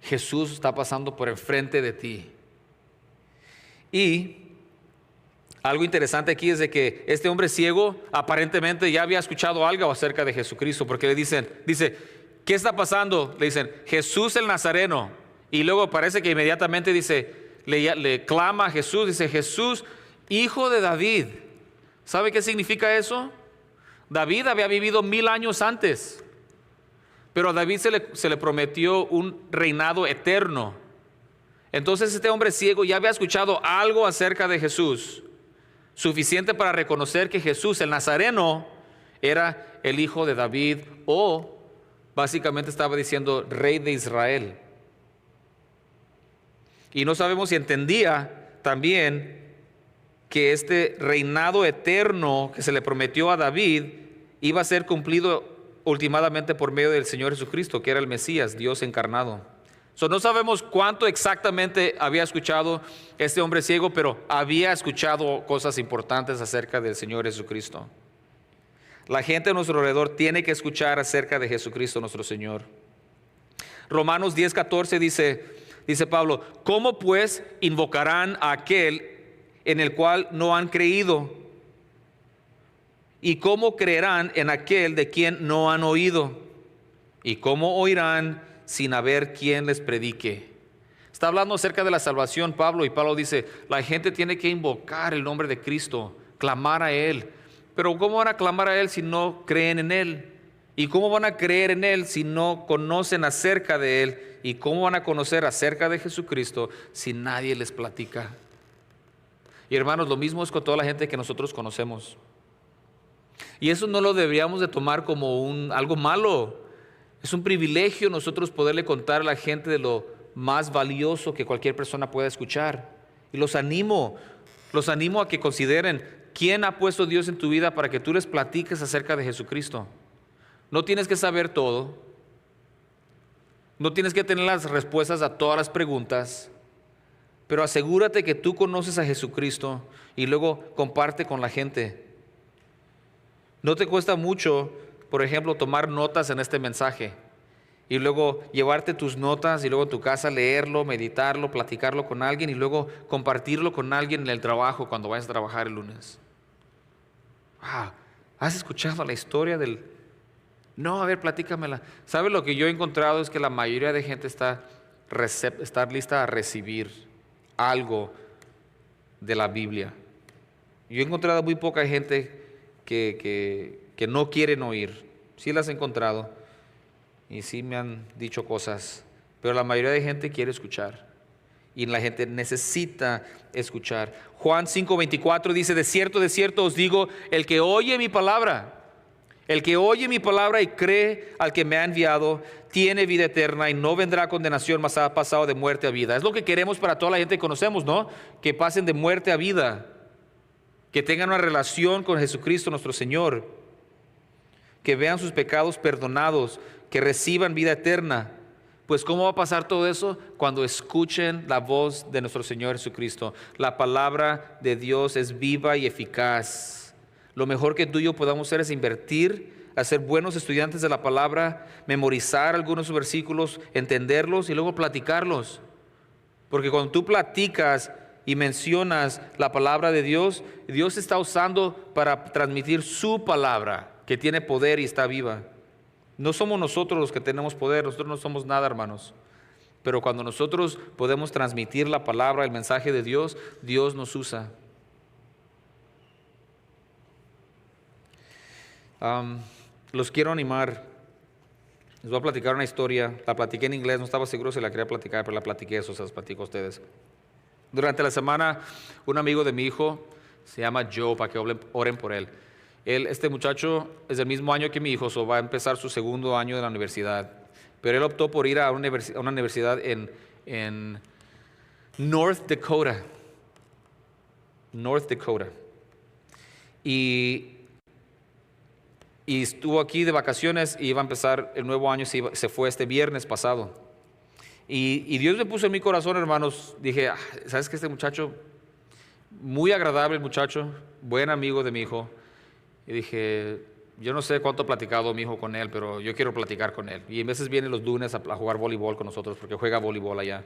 Jesús está pasando por enfrente de ti. Y Algo interesante aquí es de que este hombre ciego aparentemente ya había escuchado algo acerca de Jesucristo, porque dice, ¿qué está pasando? Le dicen, Jesús el Nazareno. Y luego parece que inmediatamente le clama a Jesús, dice, Jesús, hijo de David. ¿Sabe qué significa eso? David había vivido 1000 años antes, pero a David se le prometió un reinado eterno. Entonces este hombre ciego ya había escuchado algo acerca de Jesús, suficiente para reconocer que Jesús, el Nazareno, era el hijo de David, o básicamente estaba diciendo rey de Israel. Y no sabemos si entendía también que este reinado eterno que se le prometió a David iba a ser cumplido ultimadamente por medio del Señor Jesucristo, que era el Mesías, Dios encarnado. No sabemos cuánto exactamente había escuchado este hombre ciego, pero había escuchado cosas importantes acerca del Señor Jesucristo. La gente a nuestro alrededor tiene que escuchar acerca de Jesucristo nuestro Señor. Romanos 10:14 dice Pablo, ¿cómo pues invocarán a aquel en el cual no han creído? ¿Y cómo creerán en aquel de quien no han oído? ¿Y cómo oirán sin haber quien les predique? Está hablando acerca de la salvación Pablo, y Pablo dice, la gente tiene que invocar el nombre de Cristo, clamar a Él. Pero ¿cómo van a clamar a Él si no creen en Él? ¿Y cómo van a creer en Él si no conocen acerca de Él? ¿Y cómo van a conocer acerca de Jesucristo si nadie les platica? Y hermanos, lo mismo es con toda la gente que nosotros conocemos. Y eso no lo deberíamos de tomar como algo malo. Es un privilegio nosotros poderle contar a la gente de lo más valioso que cualquier persona pueda escuchar. Y los animo a que consideren quién ha puesto Dios en tu vida para que tú les platiques acerca de Jesucristo. No tienes que saber todo. No tienes que tener las respuestas a todas las preguntas. Pero asegúrate que tú conoces a Jesucristo y luego comparte con la gente. No te cuesta mucho, por ejemplo, tomar notas en este mensaje y luego llevarte tus notas y luego en tu casa leerlo, meditarlo, platicarlo con alguien y luego compartirlo con alguien en el trabajo cuando vayas a trabajar el lunes. ¿Has escuchado la historia del...? No, a ver, platícamela. ¿Sabes lo que yo he encontrado? Es que la mayoría de gente está lista a recibir algo de la Biblia. Yo he encontrado muy poca gente que no quieren oír. Sí las he encontrado y sí me han dicho cosas, pero la mayoría de gente quiere escuchar y la gente necesita escuchar. Juan 5:24 dice, de cierto os digo, el que oye mi palabra y cree al que me ha enviado, tiene vida eterna y no vendrá a condenación, mas ha pasado de muerte a vida. Es lo que queremos para toda la gente que conocemos, ¿no? Que pasen de muerte a vida, que tengan una relación con Jesucristo nuestro Señor, que vean sus pecados perdonados, que reciban vida eterna. Pues ¿cómo va a pasar todo eso? Cuando escuchen la voz de nuestro Señor Jesucristo. La palabra de Dios es viva y eficaz. Lo mejor que tú y yo podamos hacer es invertir, a ser buenos estudiantes de la palabra, memorizar algunos versículos, entenderlos y luego platicarlos. Porque cuando tú platicas y mencionas la palabra de Dios, Dios está usando para transmitir su palabra, que tiene poder y está viva. No somos nosotros los que tenemos poder, nosotros no somos nada, hermanos. Pero cuando nosotros podemos transmitir la palabra, el mensaje de Dios, Dios nos usa. Los quiero animar. Les voy a platicar una historia. La platiqué en inglés, no estaba seguro si la quería platicar, pero la platiqué, eso se las platico a ustedes. Durante la semana, un amigo de mi hijo, se llama Joe, para que oren por él. Este muchacho es del mismo año que mi hijo, va a empezar su segundo año de la universidad. Pero él optó por ir a una universidad en North Dakota. Y estuvo aquí de vacaciones y iba a empezar el nuevo año, se fue este viernes pasado. Y Dios me puso en mi corazón, hermanos, dije, ¿sabes qué? Este muchacho, muy agradable el muchacho, buen amigo de mi hijo. Y dije, yo no sé cuánto ha platicado mi hijo con él, pero yo quiero platicar con él. Y a veces viene los lunes a jugar voleibol con nosotros, porque juega voleibol allá.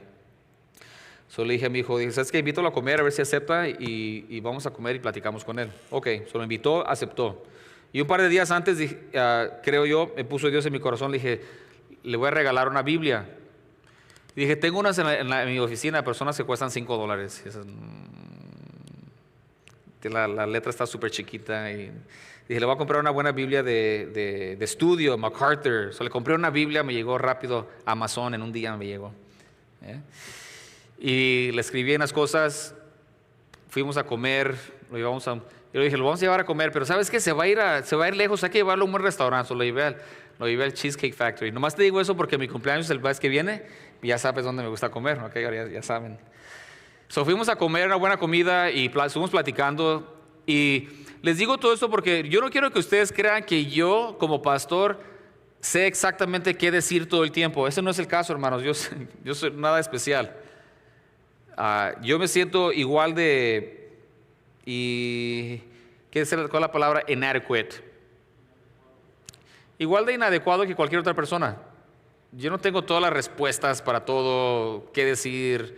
So le dije a mi hijo, dije, ¿sabes qué? Invítalo a comer a ver si acepta y vamos a comer y platicamos con él. Ok, so lo invitó, aceptó. Y un par de días antes, creo yo, me puso Dios en mi corazón, le dije, le voy a regalar una Biblia. Y dije, tengo unas en mi oficina, personas que cuestan $5. Y esas, la letra está súper chiquita. Y dije, le voy a comprar una buena Biblia de estudio, MacArthur. So le compré una Biblia, me llegó rápido, Amazon, en un día me llegó. Y le escribí unas cosas, fuimos a comer, yo le dije, lo vamos a llevar a comer, pero ¿sabes qué? Se va a ir lejos, hay que llevarlo a un buen restaurante. So lo llevé al Cheesecake Factory. Nomás te digo eso porque mi cumpleaños es el mes que viene y ya sabes dónde me gusta comer, ¿ok? Ya saben. So fuimos a comer una buena comida y estuvimos platicando. Y les digo todo esto porque yo no quiero que ustedes crean que yo como pastor sé exactamente qué decir todo el tiempo. Ese no es el caso, hermanos. Yo soy nada especial. Yo me siento igual ¿cuál es la palabra? Inadequate. Igual de inadecuado que cualquier otra persona. Yo no tengo todas las respuestas para todo, qué decir.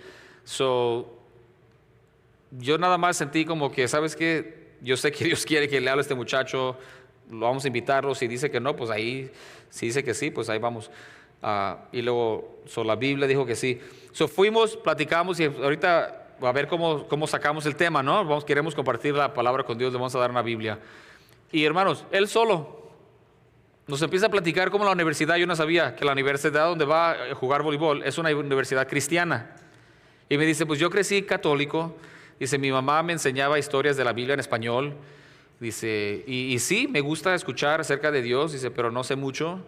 Yo nada más sentí como que, ¿sabes qué? Yo sé que Dios quiere que le hable a este muchacho, lo vamos a invitarlo. Si dice que no, pues ahí, si dice que sí, pues ahí vamos. Y luego, la Biblia dijo que sí. Fuimos, platicamos y ahorita a ver cómo sacamos el tema, ¿no? Queremos compartir la palabra con Dios, le vamos a dar una Biblia. Y hermanos, él solo nos empieza a platicar cómo la universidad, yo no sabía que la universidad donde va a jugar voleibol es una universidad cristiana. Y me dice, pues yo crecí católico. Dice, mi mamá me enseñaba historias de la Biblia en español. Dice, y sí, me gusta escuchar acerca de Dios. Dice, pero no sé mucho,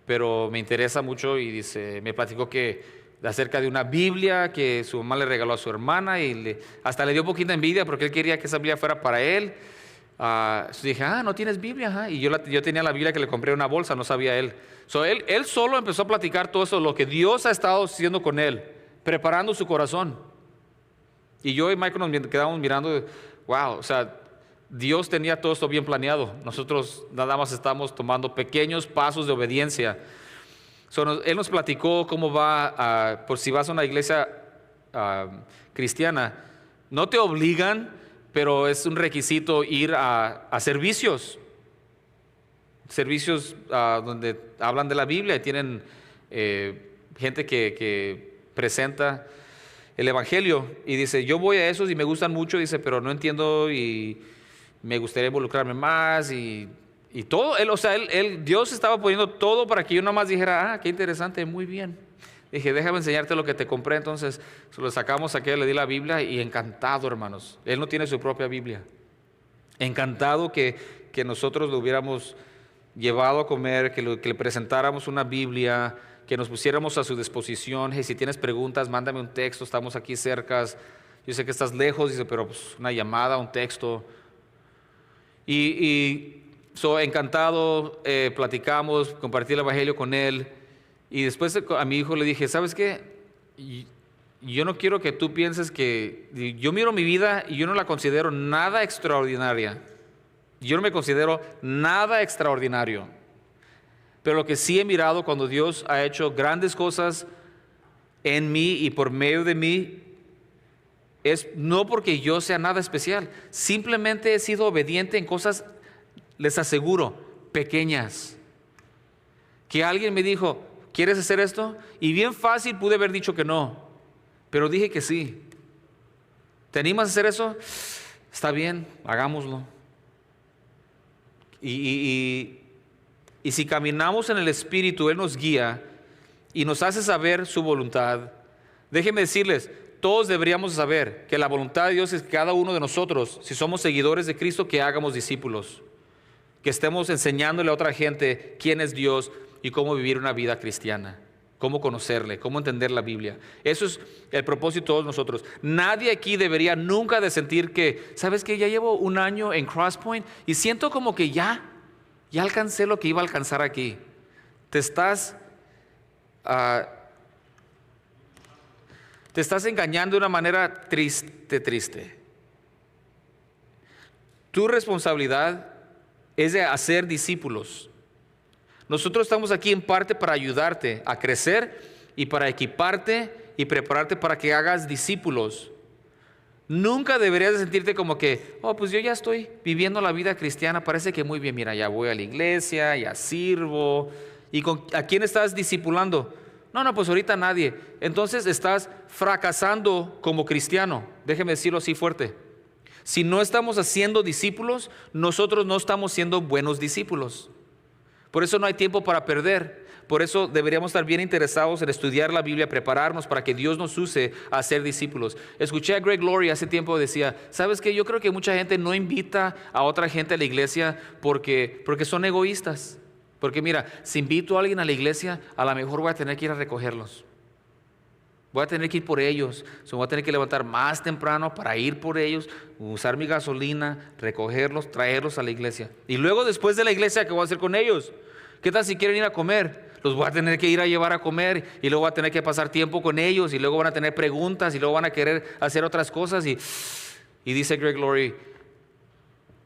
pero me interesa mucho. Y dice, me platicó acerca de una Biblia que su mamá le regaló a su hermana y hasta le dio poquita envidia porque él quería que esa Biblia fuera para él. Dije, ¿no tienes Biblia? Y yo tenía la Biblia que le compré en una bolsa, no sabía él. Él solo empezó a platicar todo eso, lo que Dios ha estado haciendo con él, preparando su corazón. Y yo y Michael nos quedamos mirando, wow, o sea, Dios tenía todo esto bien planeado. Nosotros nada más estamos tomando pequeños pasos de obediencia. Él nos platicó cómo va, por si vas a una iglesia cristiana, no te obligan, pero es un requisito ir a servicios donde hablan de la Biblia y tienen gente que presenta el Evangelio. Y dice, yo voy a esos y me gustan mucho, dice, pero no entiendo y me gustaría involucrarme más y todo. Dios estaba poniendo todo para que yo nomás dijera, qué interesante, muy bien. Dije, déjame enseñarte lo que te compré. Entonces lo sacamos aquí, le di la Biblia y encantado, hermanos. Él no tiene su propia Biblia. Encantado que nosotros lo hubiéramos llevado a comer, que le presentáramos una Biblia, que nos pusiéramos a su disposición. Hey, si tienes preguntas, mándame un texto, estamos aquí cerca. Yo sé que estás lejos, dice, pero pues, una llamada, un texto. Encantado, platicamos, compartí el Evangelio con él. Y después a mi hijo le dije, ¿sabes qué? Yo no quiero que tú pienses que... Yo miro mi vida y yo no la considero nada extraordinaria. Yo no me considero nada extraordinario. Pero lo que sí he mirado cuando Dios ha hecho grandes cosas en mí y por medio de mí, es no porque yo sea nada especial. Simplemente he sido obediente en cosas, les aseguro, pequeñas. Que alguien me dijo, ¿quieres hacer esto? Y bien fácil pude haber dicho que no, pero dije que sí. ¿Te animas a hacer eso? Está bien, hagámoslo. Y si caminamos en el Espíritu, Él nos guía y nos hace saber su voluntad. Déjenme decirles, todos deberíamos saber que la voluntad de Dios es que cada uno de nosotros, si somos seguidores de Cristo, que hagamos discípulos, que estemos enseñándole a otra gente quién es Dios y cómo vivir una vida cristiana, cómo conocerle, cómo entender la Biblia. Eso es el propósito de todos nosotros. Nadie aquí debería nunca de sentir que, ¿sabes qué? Ya llevo un año en Crosspoint y siento como que ya alcancé lo que iba a alcanzar aquí. Te estás engañando de una manera triste. Tu responsabilidad es de hacer discípulos. Nosotros estamos aquí en parte para ayudarte a crecer y para equiparte y prepararte para que hagas discípulos. Nunca deberías de sentirte como que, oh, pues yo ya estoy viviendo la vida cristiana, parece que muy bien, mira, ya voy a la iglesia, ya sirvo. ¿Y a quién estás discipulando? No, pues ahorita nadie. Entonces estás fracasando como cristiano. Déjeme decirlo así fuerte. Si no estamos haciendo discípulos, nosotros no estamos siendo buenos discípulos. Por eso no hay tiempo para perder. Por eso deberíamos estar bien interesados en estudiar la Biblia, prepararnos para que Dios nos use a ser discípulos. Escuché a Greg Laurie hace tiempo, decía, ¿sabes qué? Yo creo que mucha gente no invita a otra gente a la iglesia porque son egoístas. Porque mira, si invito a alguien a la iglesia, a lo mejor voy a tener que ir a recogerlos. Voy a tener que ir por ellos. Voy a tener que levantar más temprano para ir por ellos, usar mi gasolina, recogerlos, traerlos a la iglesia. Y luego después de la iglesia, ¿qué voy a hacer con ellos? ¿Qué tal si quieren ir a comer? Los voy a tener que ir a llevar a comer y luego voy a tener que pasar tiempo con ellos y luego van a tener preguntas y luego van a querer hacer otras cosas. Y dice Greg Laurie,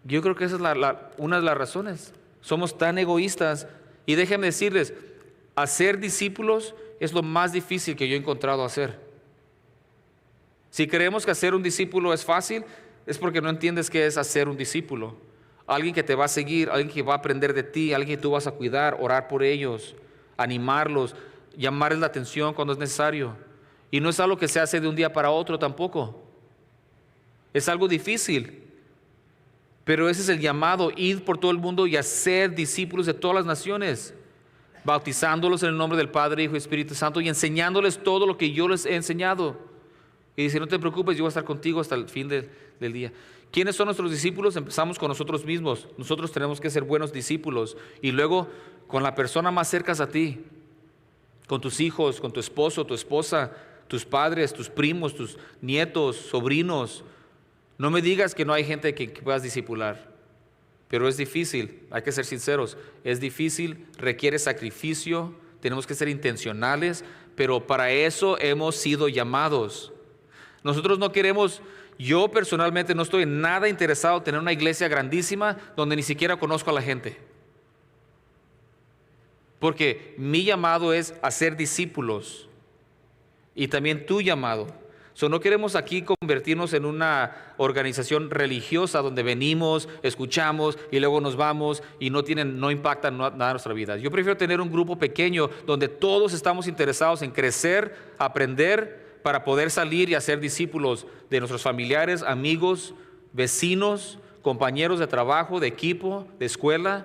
yo creo que esa es una de las razones. Somos tan egoístas. Y déjenme decirles, hacer discípulos es lo más difícil que yo he encontrado hacer. Si creemos que hacer un discípulo es fácil, es porque no entiendes qué es hacer un discípulo. Alguien que te va a seguir, alguien que va a aprender de ti, alguien que tú vas a cuidar, orar por ellos, animarlos, llamarles la atención cuando es necesario. Y no es algo que se hace de un día para otro tampoco. Es algo difícil. Pero ese es el llamado, ir por todo el mundo y hacer discípulos de todas las naciones, bautizándolos en el nombre del Padre, Hijo y Espíritu Santo y enseñándoles todo lo que yo les he enseñado. Y dice, no te preocupes, yo voy a estar contigo hasta el fin del día. ¿Quiénes son nuestros discípulos? Empezamos con nosotros mismos. Nosotros tenemos que ser buenos discípulos. Y luego con la persona más cerca a ti, con tus hijos, con tu esposo, tu esposa, tus padres, tus primos, tus nietos, sobrinos. No me digas que no hay gente que puedas discipular, pero es difícil, hay que ser sinceros, es difícil, requiere sacrificio, tenemos que ser intencionales, pero para eso hemos sido llamados. Nosotros no queremos, yo personalmente no estoy nada interesado en tener una iglesia grandísima donde ni siquiera conozco a la gente. Porque mi llamado es hacer discípulos y también tu llamado. No queremos aquí convertirnos en una organización religiosa donde venimos, escuchamos y luego nos vamos y no impactan nada en nuestra vida. Yo prefiero tener un grupo pequeño donde todos estamos interesados en crecer, aprender para poder salir y hacer discípulos de nuestros familiares, amigos, vecinos, compañeros de trabajo, de equipo, de escuela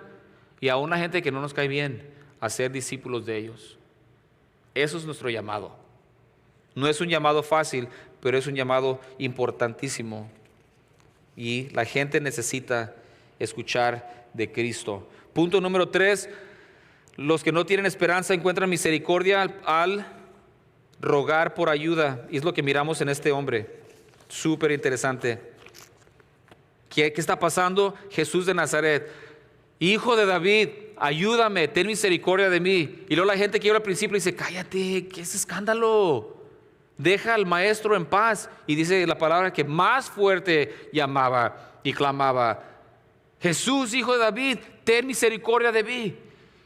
y a una gente que no nos cae bien, hacer discípulos de ellos. Eso es nuestro llamado. No es un llamado fácil, pero es un llamado importantísimo. Y la gente necesita escuchar de Cristo. Punto número 3. Los que no tienen esperanza encuentran misericordia al rogar por ayuda. Y es lo que miramos en este hombre. Súper interesante. ¿Qué está pasando? Jesús de Nazaret. Hijo de David, ayúdame, ten misericordia de mí. Y luego la gente que iba al principio dice, cállate, ¿qué es escándalo? Deja al maestro en paz. Y dice la palabra que más fuerte llamaba y clamaba, Jesús, hijo de David, ten misericordia de mí.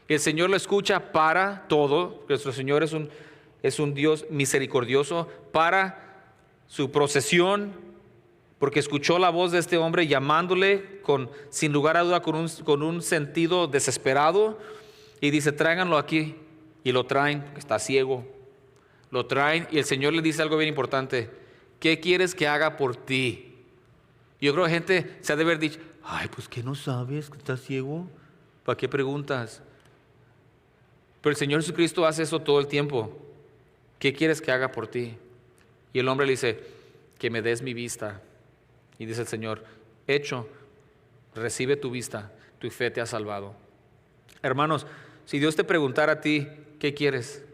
El Señor lo escucha para todo. Nuestro Señor es un Dios misericordioso para su procesión, porque escuchó la voz de este hombre llamándole sin lugar a duda con un sentido desesperado. Y dice, tráiganlo aquí. Y lo traen, está ciego. Lo traen y el Señor le dice algo bien importante. ¿Qué quieres que haga por ti? Yo creo que gente se ha de haber dicho, ay, pues ¿qué no sabes? ¿Que estás ciego? ¿Para qué preguntas? Pero el Señor Jesucristo hace eso todo el tiempo. ¿Qué quieres que haga por ti? Y el hombre le dice, que me des mi vista. Y dice el Señor, hecho, recibe tu vista, tu fe te ha salvado. Hermanos, si Dios te preguntara a ti, ¿qué quieres?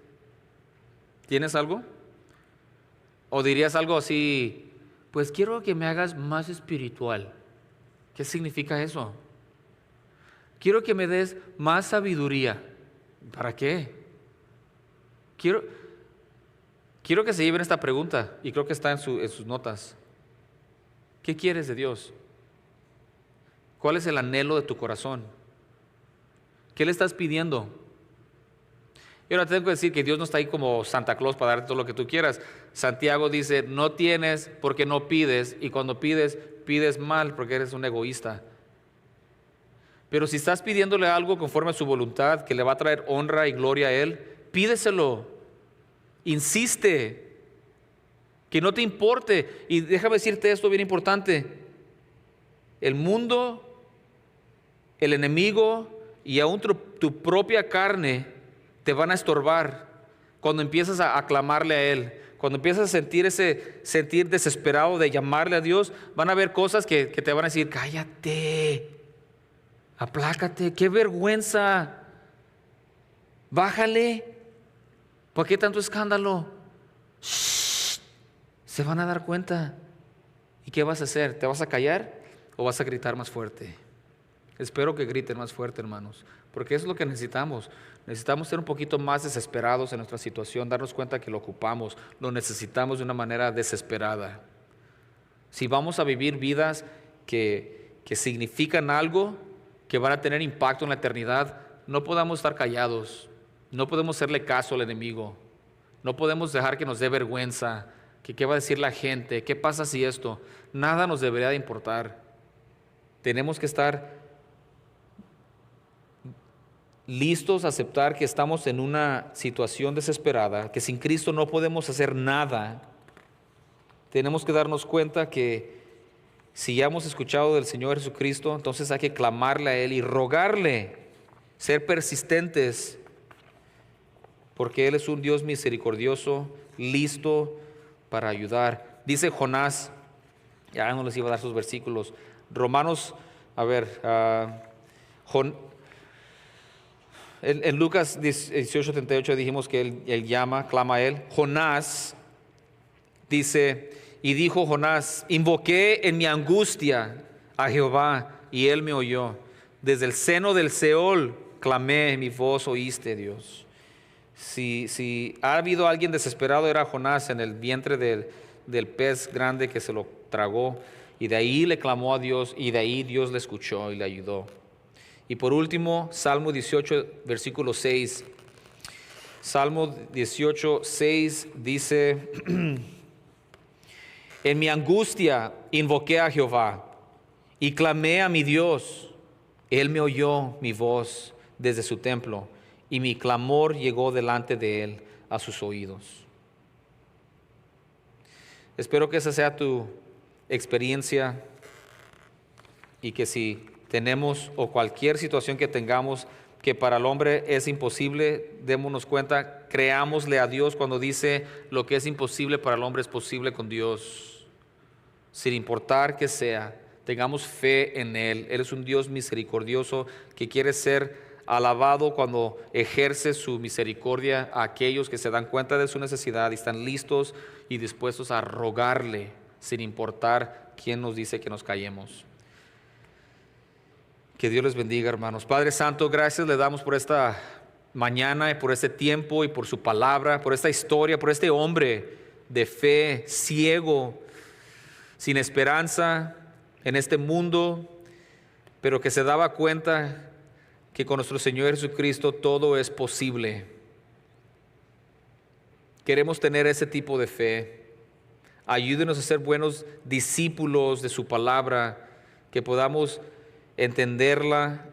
¿Tienes algo? ¿O dirías algo así? Pues quiero que me hagas más espiritual. ¿Qué significa eso? Quiero que me des más sabiduría. ¿Para qué? Quiero que se lleven esta pregunta y creo que está en sus notas. ¿Qué quieres de Dios? ¿Cuál es el anhelo de tu corazón? ¿Qué le estás pidiendo? Y ahora tengo que decir que Dios no está ahí como Santa Claus para darte todo lo que tú quieras. Santiago dice, no tienes porque no pides, y cuando pides, pides mal porque eres un egoísta. Pero si estás pidiéndole algo conforme a su voluntad, que le va a traer honra y gloria a Él, pídeselo, insiste, que no te importe. Y déjame decirte esto bien importante, el mundo, el enemigo y aún tu propia carne te van a estorbar cuando empiezas a clamarle a Él. Cuando empiezas a sentir ese sentir desesperado de llamarle a Dios, van a haber cosas que te van a decir, cállate, aplácate, qué vergüenza, bájale, ¿por qué tanto escándalo? Shh, se van a dar cuenta. ¿Y qué vas a hacer? ¿Te vas a callar o vas a gritar más fuerte? Espero que griten más fuerte, hermanos, porque eso es lo que necesitamos. Necesitamos ser un poquito más desesperados en nuestra situación, darnos cuenta que lo ocupamos, lo necesitamos de una manera desesperada. Si vamos a vivir vidas que significan algo, que van a tener impacto en la eternidad, no podemos estar callados, no podemos hacerle caso al enemigo, no podemos dejar que nos dé vergüenza, que qué va a decir la gente, qué pasa si esto, nada nos debería de importar. Tenemos que estar listos a aceptar que estamos en una situación desesperada, que sin Cristo no podemos hacer nada. Tenemos que darnos cuenta que si ya hemos escuchado del Señor Jesucristo, entonces hay que clamarle a Él y rogarle, ser persistentes, porque Él es un Dios misericordioso, listo para ayudar. Dice Jonás, ya no les iba a dar sus versículos, Romanos, en Lucas 18:38 dijimos que él clama a Él. Jonás dice, y dijo Jonás, invoqué en mi angustia a Jehová y Él me oyó. Desde el seno del Seol clamé, mi voz oíste, Dios. Si ha habido alguien desesperado, era Jonás en el vientre del pez grande que se lo tragó. Y de ahí le clamó a Dios y de ahí Dios le escuchó y le ayudó. Y por último, Salmo 18, versículo 6. Salmo 18, 6 dice, en mi angustia invoqué a Jehová y clamé a mi Dios. Él me oyó mi voz desde su templo y mi clamor llegó delante de Él a sus oídos. Espero que esa sea tu experiencia y que si tenemos o cualquier situación que tengamos que para el hombre es imposible, démonos cuenta, creámosle a Dios cuando dice lo que es imposible para el hombre es posible con Dios. Sin importar que sea, tengamos fe en Él. Él es un Dios misericordioso que quiere ser alabado cuando ejerce su misericordia a aquellos que se dan cuenta de su necesidad y están listos y dispuestos a rogarle sin importar quién nos dice que nos callemos. Que Dios les bendiga, hermanos. Padre Santo, gracias le damos por esta mañana y por este tiempo y por su palabra, por esta historia, por este hombre de fe, ciego, sin esperanza en este mundo, pero que se daba cuenta que con nuestro Señor Jesucristo todo es posible. Queremos tener ese tipo de fe. Ayúdenos a ser buenos discípulos de su palabra, que podamos entenderla,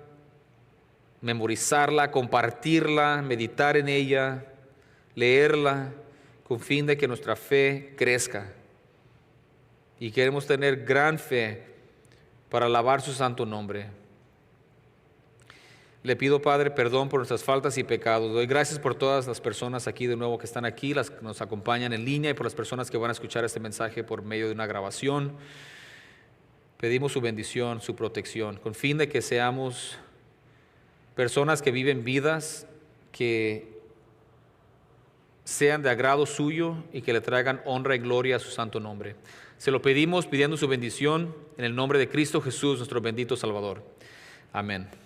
memorizarla, compartirla, meditar en ella, leerla, con fin de que nuestra fe crezca. Y queremos tener gran fe para alabar su santo nombre. Le pido, Padre, perdón por nuestras faltas y pecados. Doy gracias por todas las personas aquí de nuevo que están aquí, las que nos acompañan en línea y por las personas que van a escuchar este mensaje por medio de una grabación. Pedimos su bendición, su protección, con fin de que seamos personas que viven vidas que sean de agrado suyo y que le traigan honra y gloria a su santo nombre. Se lo pedimos pidiendo su bendición en el nombre de Cristo Jesús, nuestro bendito Salvador. Amén.